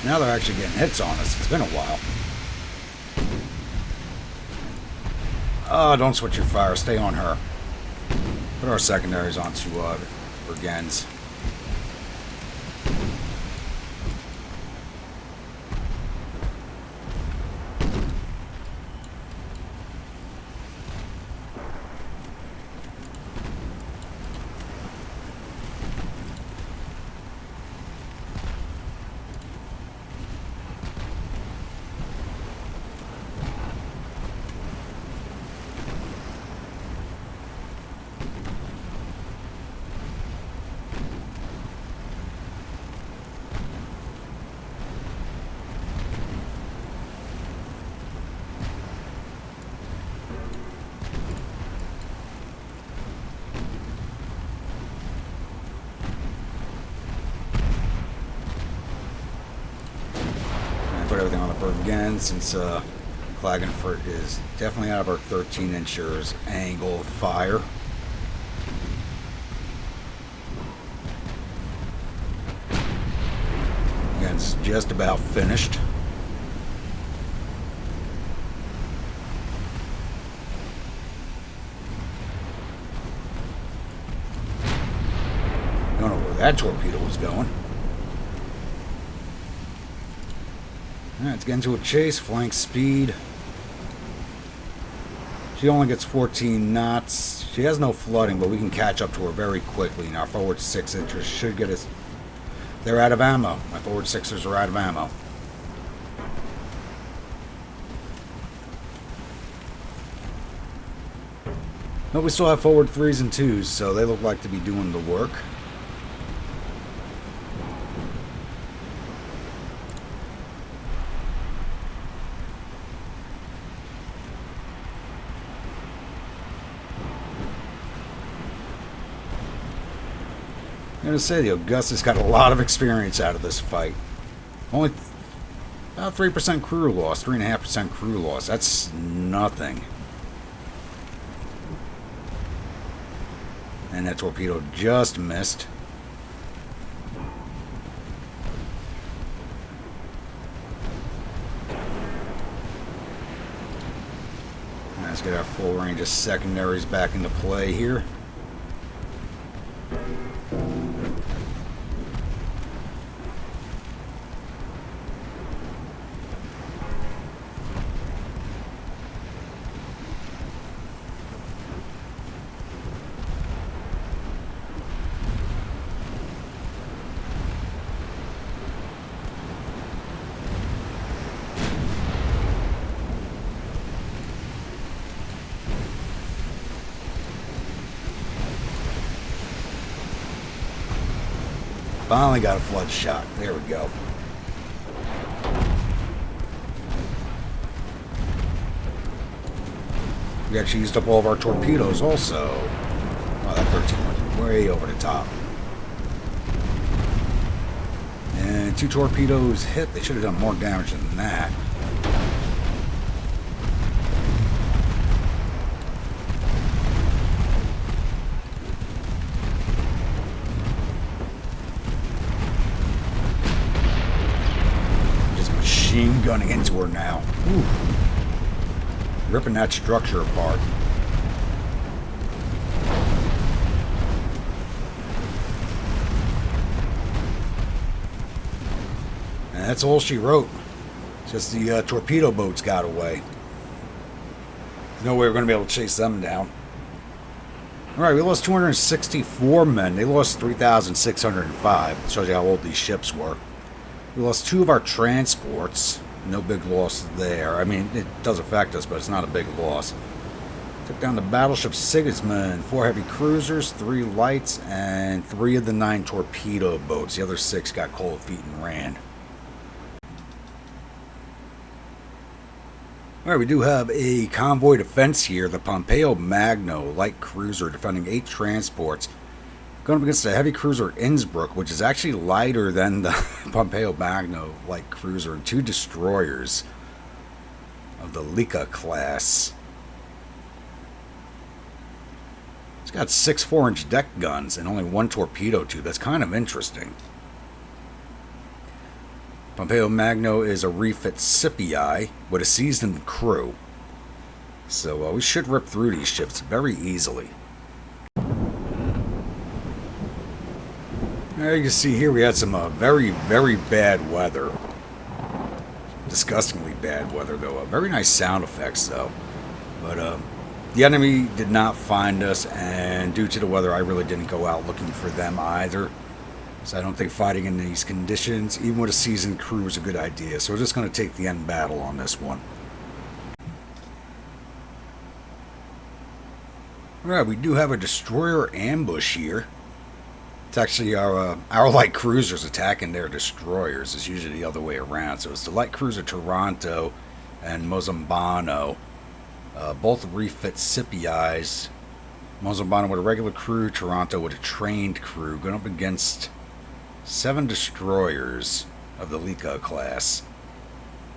Now they're actually getting hits on us. It's been a while. Oh, don't switch your fire. Stay on her. Put our secondaries onto Brigands. Put everything on the bird again, since Klagenfurt is definitely out of our 13-inchers angle of fire. Again, it's just about finished. Don't know where that torpedo was going. Let's get into a chase, flank speed. She only gets 14 knots. She has no flooding, but we can catch up to her very quickly. And our forward 6-inchers should get us. They're out of ammo. My forward 6ers are out of ammo. But we still have forward 3s and 2s, so they look like to be doing the work. I'm going to say the Augustus got a lot of experience out of this fight. Only about 3% crew loss, 3.5% crew loss. That's nothing. And that torpedo just missed. Let's get our full range of secondaries back into play here. Finally got a flood shot. There we go. We actually used up all of our torpedoes also. Oh, that 13 went way over the top. And 2 torpedoes hit. They should have done more damage than that. Machine gunning into her now. Ooh. Ripping that structure apart. And that's all she wrote. Just the torpedo boats got away. There's no way we're going to be able to chase them down. Alright, we lost 264 men. They lost 3,605. It shows you how old these ships were. We lost 2 of our transports. No big loss there. I mean, it does affect us, but it's not a big loss. Took down the battleship Sigismund, 4 heavy cruisers, 3 lights, and 3 of the 9 torpedo boats. The other 6 got cold feet and ran. Alright, we do have a convoy defense here. The Pompeo Magno light cruiser defending 8 transports. Going up against the heavy cruiser Innsbruck, which is actually lighter than the Pompeo Magno light cruiser, and 2 destroyers of the Lika class. It's got 6 4-inch deck guns and only 1 torpedo tube. That's kind of interesting. Pompeo Magno is a refit Scipii with a seasoned crew. So we should rip through these ships very easily. As you can see here, we had some very, very bad weather. Disgustingly bad weather, though. Very nice sound effects, though. But the enemy did not find us, and due to the weather, I really didn't go out looking for them either. So I don't think fighting in these conditions, even with a seasoned crew, is a good idea. So we're just going to take the end battle on this one. Alright, we do have a destroyer ambush here. It's actually our light cruisers attacking their destroyers. It's usually the other way around. So it's the light cruiser Taranto and Mozambano. Both refit Scipis. Mozambano with a regular crew, Taranto with a trained crew, going up against 7 destroyers of the Lika class,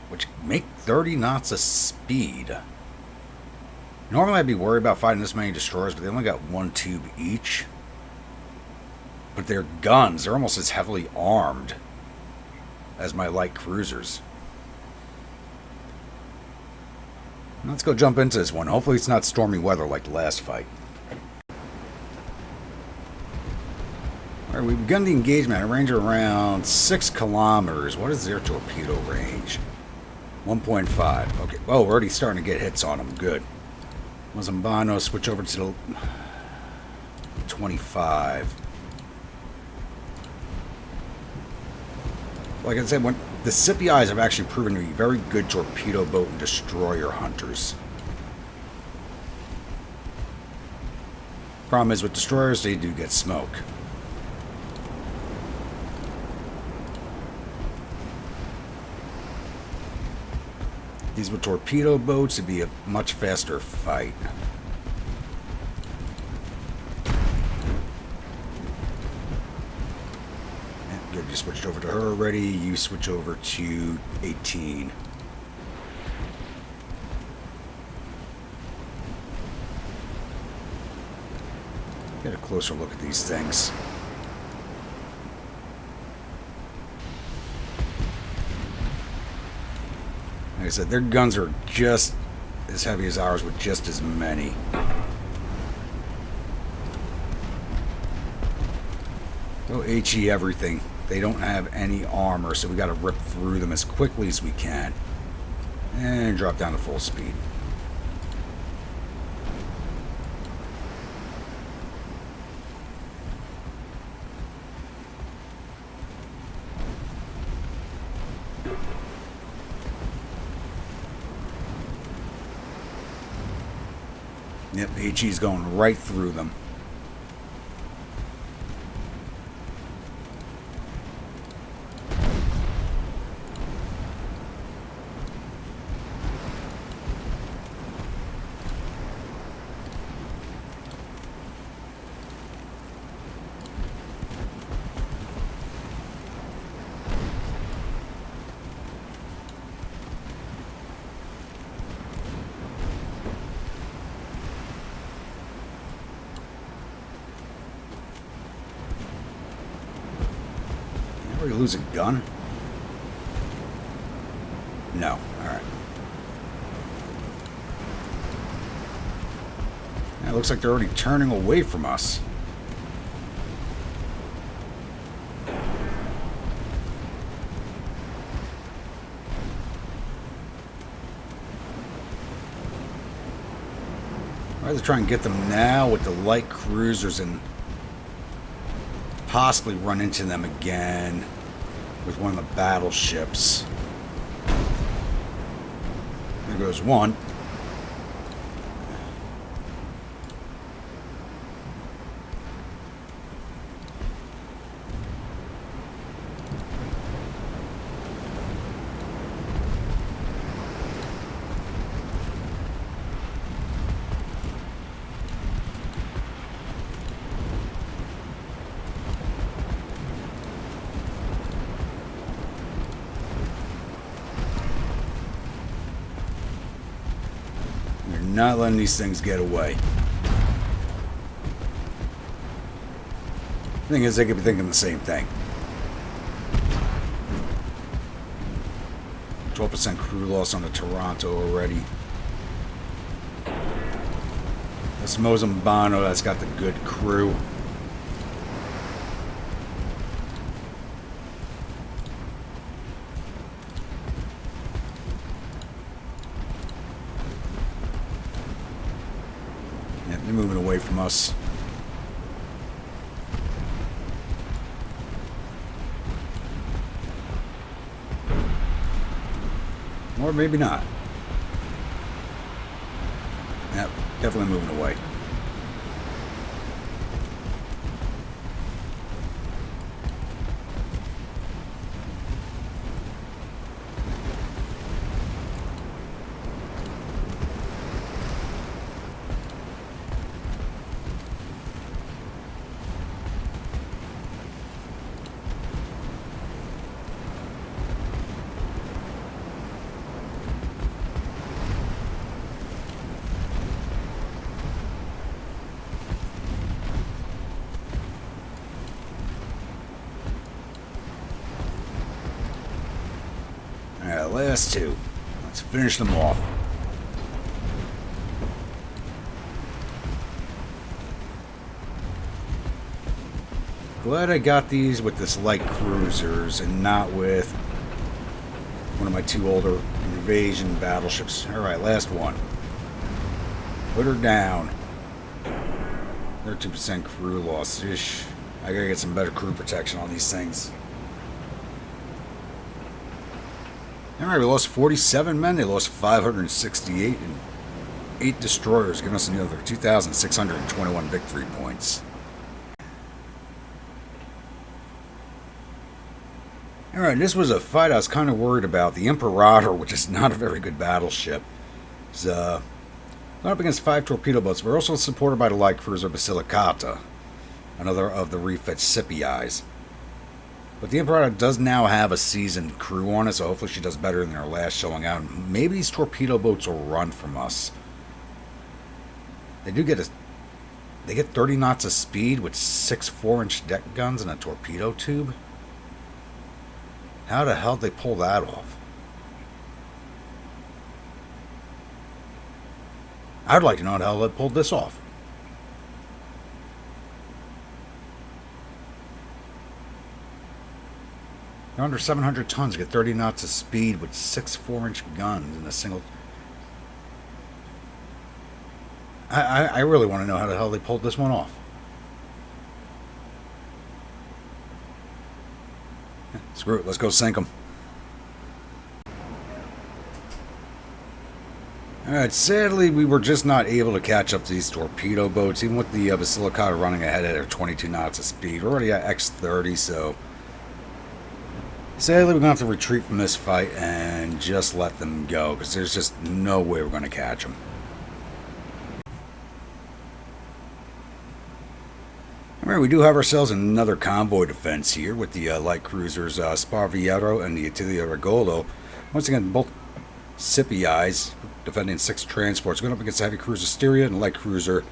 which make 30 knots of speed. Normally I'd be worried about fighting this many destroyers, but they only got 1 tube each. But their guns, they're almost as heavily armed as my light cruisers. Let's go jump into this one. Hopefully it's not stormy weather like the last fight. Alright, we've begun the engagement at a range of around 6 kilometers. What is their torpedo range? 1.5. Okay, well, we're already starting to get hits on them. Good. Mozambano, switch over to the 25. Like I said, the Scipis have actually proven to be very good torpedo boat and destroyer hunters. Problem is, with destroyers, they do get smoke. These were torpedo boats, it'd be a much faster fight. Good, you switched over to her already. You switch over to 18. Get a closer look at these things. Like I said, their guns are just as heavy as ours with just as many. Go HE everything. They don't have any armor, so we got to rip through them as quickly as we can. And drop down to full speed. Yep, HE's going right through them. Did we lose a gun? No. Alright. Yeah, it looks like they're already turning away from us. I'd rather try and get them now with the light cruisers and possibly run into them again with one of the battleships. There goes one. Not letting these things get away. The thing is, they could be thinking the same thing. 12% crew loss on the Toronto already. That's Mozambano, that's got the good crew. They're moving away from us. Or maybe not. Yep, definitely moving away. Alright, last two. Let's finish them off. Glad I got these with this light cruisers and not with one of my two older invasion battleships. Alright, last one. Put her down. 13% crew loss. Ish. I gotta get some better crew protection on these things. Alright, we lost 47 men. They lost 568 and 8 destroyers, giving us another 2,621 victory points. Alright, this was a fight I was kind of worried about. The Imperator, which is not a very good battleship, is not up against 5 torpedo boats. We're also supported by the light cruiser Basilicata, another of the refit Scipis. But the Imperator does now have a seasoned crew on it, so hopefully she does better than her last showing out. Maybe these torpedo boats will run from us. They do get a They get 30 knots of speed with 6 4-inch deck guns and a torpedo tube? How the hell did they pull that off? I'd like to know how the hell they pulled this off. They're under 700 tons, get 30 knots of speed with 6 4-inch guns in a single... I really want to know how the hell they pulled this one off. Screw it, let's go sink them. Alright, sadly we were just not able to catch up to these torpedo boats, even with the Basilicata running ahead at their 22 knots of speed. We're already at X30, so... sadly we're going to have to retreat from this fight and just let them go, because there's just no way we're going to catch them. Alright, we do have ourselves another convoy defense here with the light cruisers Sparviero and the Attilia Regolo. Once again, both Scipis defending 6 transports, going up against the heavy cruiser Styria and light cruiser,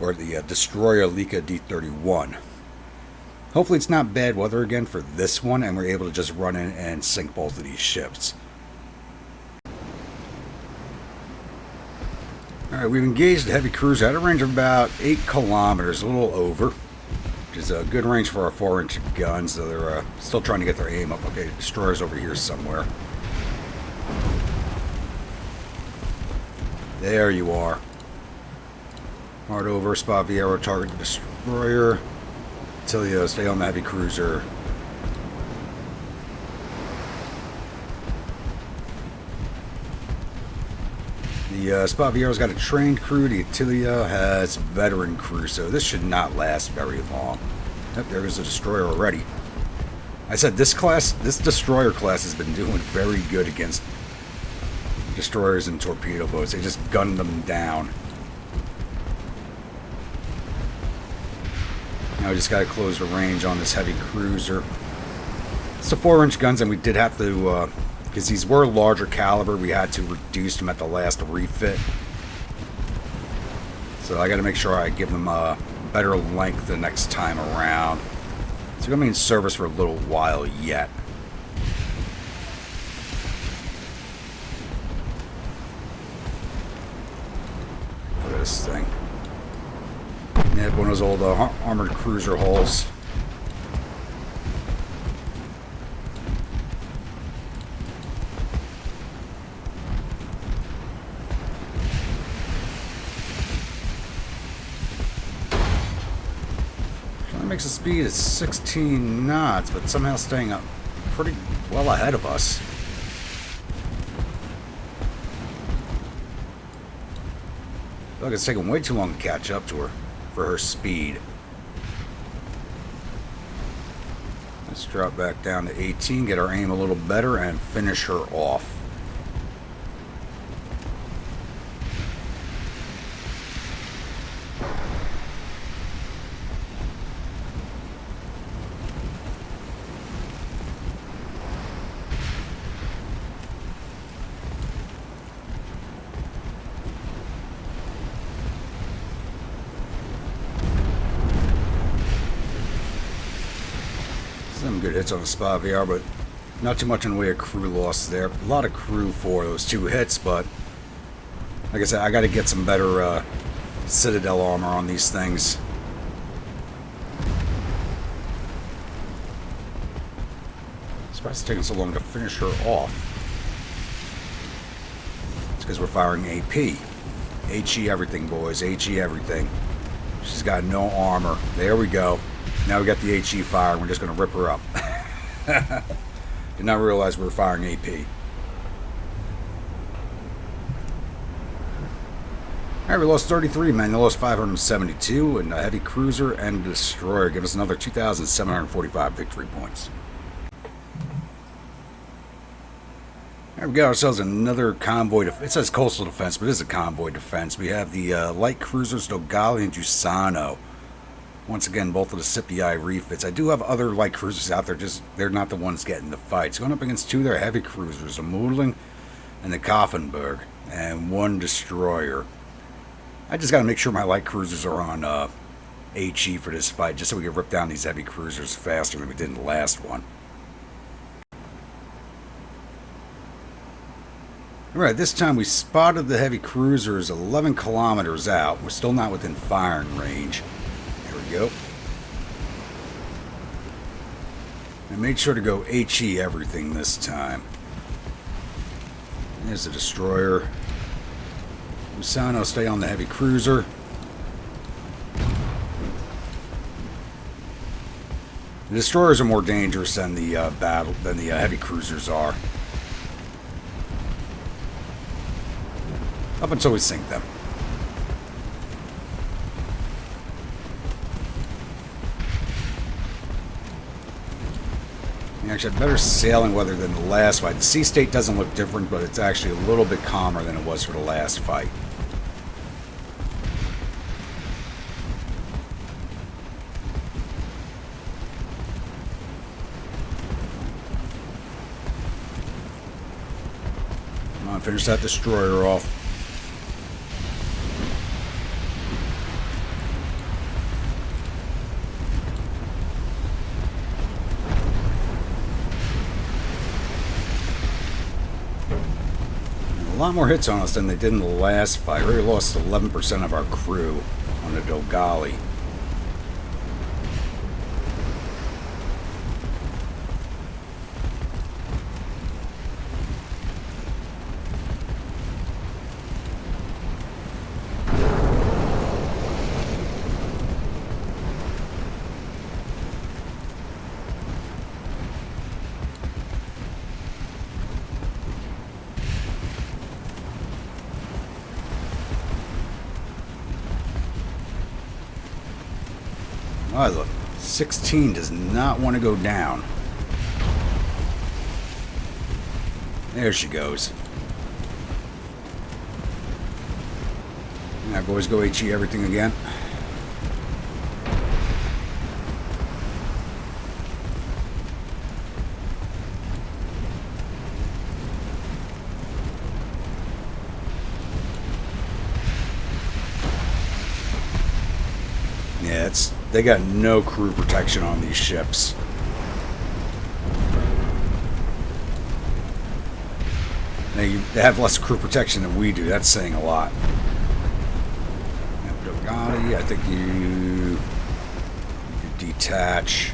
or the destroyer Lika D-31. Hopefully it's not bad weather again for this one, and we're able to just run in and sink both of these ships. Alright, we've engaged the heavy cruiser at a range of about 8 kilometers, a little over. Which is a good range for our 4-inch guns, so they're still trying to get their aim up. Okay, destroyer's over here somewhere. There you are. Hard over, Spaviero, target the destroyer. Attilio, stay on the heavy cruiser. The Spaviero's got a trained crew. The Attilio has veteran crew, so this should not last very long. Yep, there goes the destroyer already. I said this destroyer class has been doing very good against destroyers and torpedo boats. They just gunned them down. Now we just got to close the range on this heavy cruiser. It's the 4-inch guns, and we did have to... because these were larger caliber, we had to reduce them at the last refit. So I got to make sure I give them a better length the next time around. So we're going to be in service for a little while yet. Look at this thing. Yeah, one of those old armored cruiser hulls. Makes the speed at 16 knots, but somehow staying up pretty well ahead of us. Look, it's taking way too long to catch up to her for her speed. Let's drop back down to 18, get our aim a little better, and finish her off. Some good hits on the Spaviero, but not too much in the way of crew loss there. A lot of crew for those 2 hits, but like I said, I got to get some better Citadel armor on these things. Surprised it's taking so long to finish her off. It's because we're firing AP. HE everything, boys. HE everything. She's got no armor. There we go. Now we got the HE fire, and we're just going to rip her up. Did not realize we were firing AP. Alright, we lost 33 men. They lost 572, and a heavy cruiser and a destroyer give us another 2,745 victory points. Alright, we got ourselves another convoy. It says coastal defense, but it is a convoy defense. We have the light cruisers Dogali and Giussano. Once again, both of the Scipii refits. I do have other light cruisers out there, just they're not the ones getting the fights. Going up against 2 of their heavy cruisers, the Moodling and the Kaufenberg, and 1 destroyer. I just got to make sure my light cruisers are on HE for this fight, just so we could rip down these heavy cruisers faster than we did in the last one. Alright, this time we spotted the heavy cruisers 11 kilometers out. We're still not within firing range. There we go. I made sure to go HE everything this time. There's the destroyer. Musano, stay on the heavy cruiser. The destroyers are more dangerous than the heavy cruisers are. Up until we sink them. We actually had better sailing weather than the last fight. The sea state doesn't look different, but it's actually a little bit calmer than it was for the last fight. Come on, finish that destroyer off. A lot more hits on us than they did in the last fight. We already lost 11% of our crew on the Dogali. Oh, look. 16 does not want to go down. There she goes. Now, boys, go HE everything again. Yeah, they got no crew protection on these ships. They have less crew protection than we do. That's saying a lot. Dogali, I think you detach,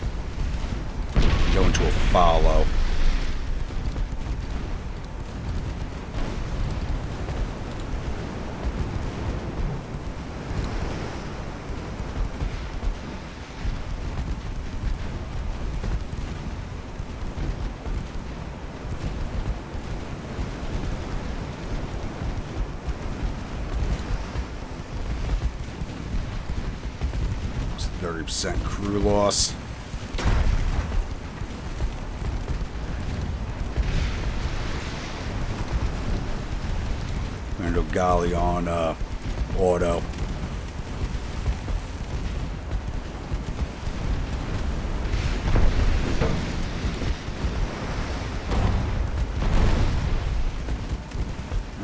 go into a follow. It's 30% crew loss. And Dogali on auto.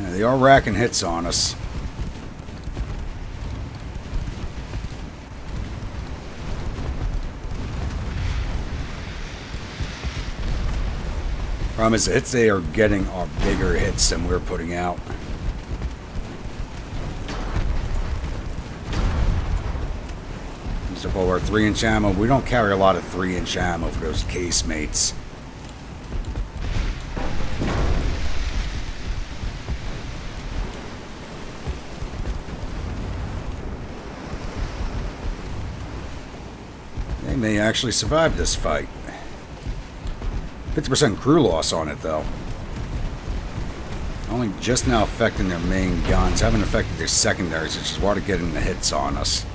Yeah, they are racking hits on us. Problem is, the hits they are getting are bigger hits than we're putting out. So for our 3-inch ammo, we don't carry a lot of 3-inch ammo for those casemates. They may actually survive this fight. 50% crew loss on it, though. Only just now affecting their main guns. Haven't affected their secondaries, which is why they're getting the hits on us.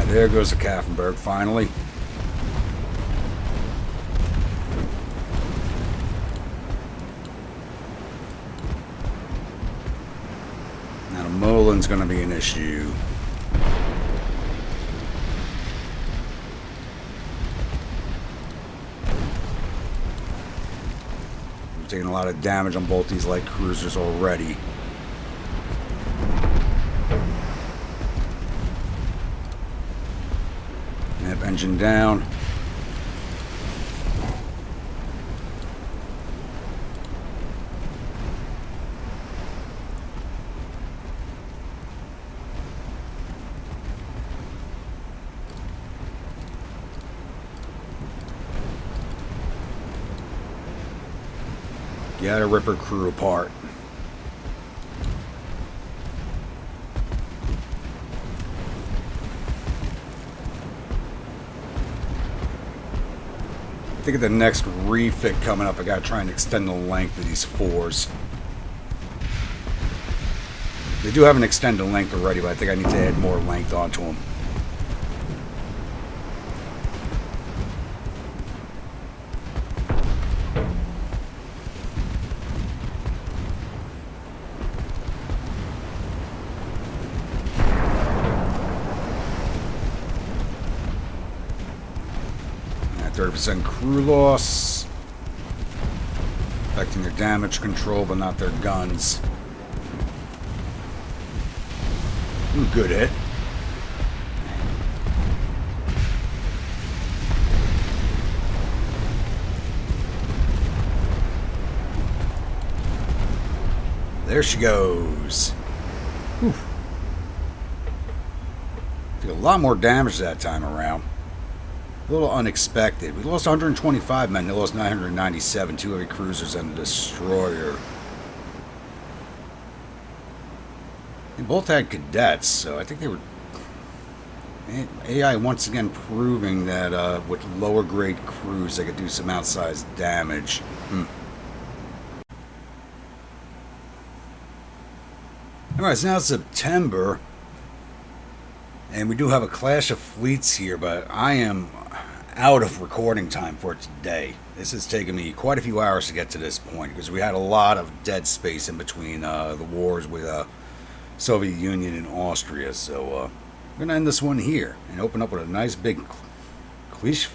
There goes the Kaffenberg, finally. one's going to be an issue. We're taking a lot of damage on both these light cruisers already. Yep, engine down. Gotta rip her crew apart. I think at the next refit coming up, I gotta try and extend the length of these fours. They do have an extended length already, but I think I need to add more length onto them. At 30% crew loss, affecting their damage control, but not their guns. Ooh, good hit. There she goes. Whew. Did a lot more damage that time around. A little unexpected. We lost 125 men. They lost 997. 2 heavy cruisers and a destroyer. They both had cadets, so I think they were... AI once again proving that with lower grade crews they could do some outsized damage. Alright, it's now September, and we do have a clash of fleets here, but I am out of recording time for today. This has taken me quite a few hours to get to this point, because we had a lot of dead space in between the wars with Soviet Union and Austria, so I'm going to end this one here, and open up with a nice big clash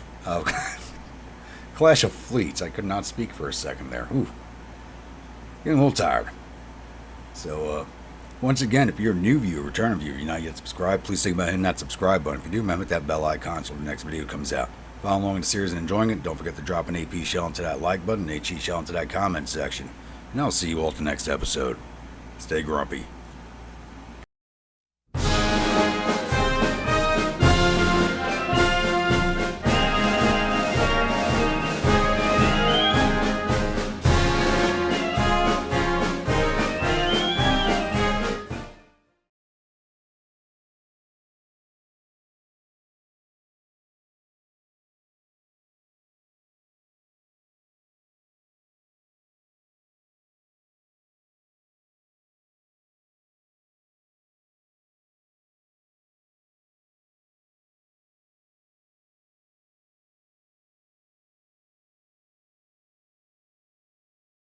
of fleets. I could not speak for a second there. Ooh. Getting a little tired. So, once again, if you're a new viewer, returning viewer, you're not yet subscribed, please think about hitting that subscribe button. If you do, remember hit that bell icon so the next video comes out. Follow along in the series and enjoying it. Don't forget to drop an AP shell into that like button, an HE shell into that comment section. And I'll see you all at the next episode. Stay grumpy.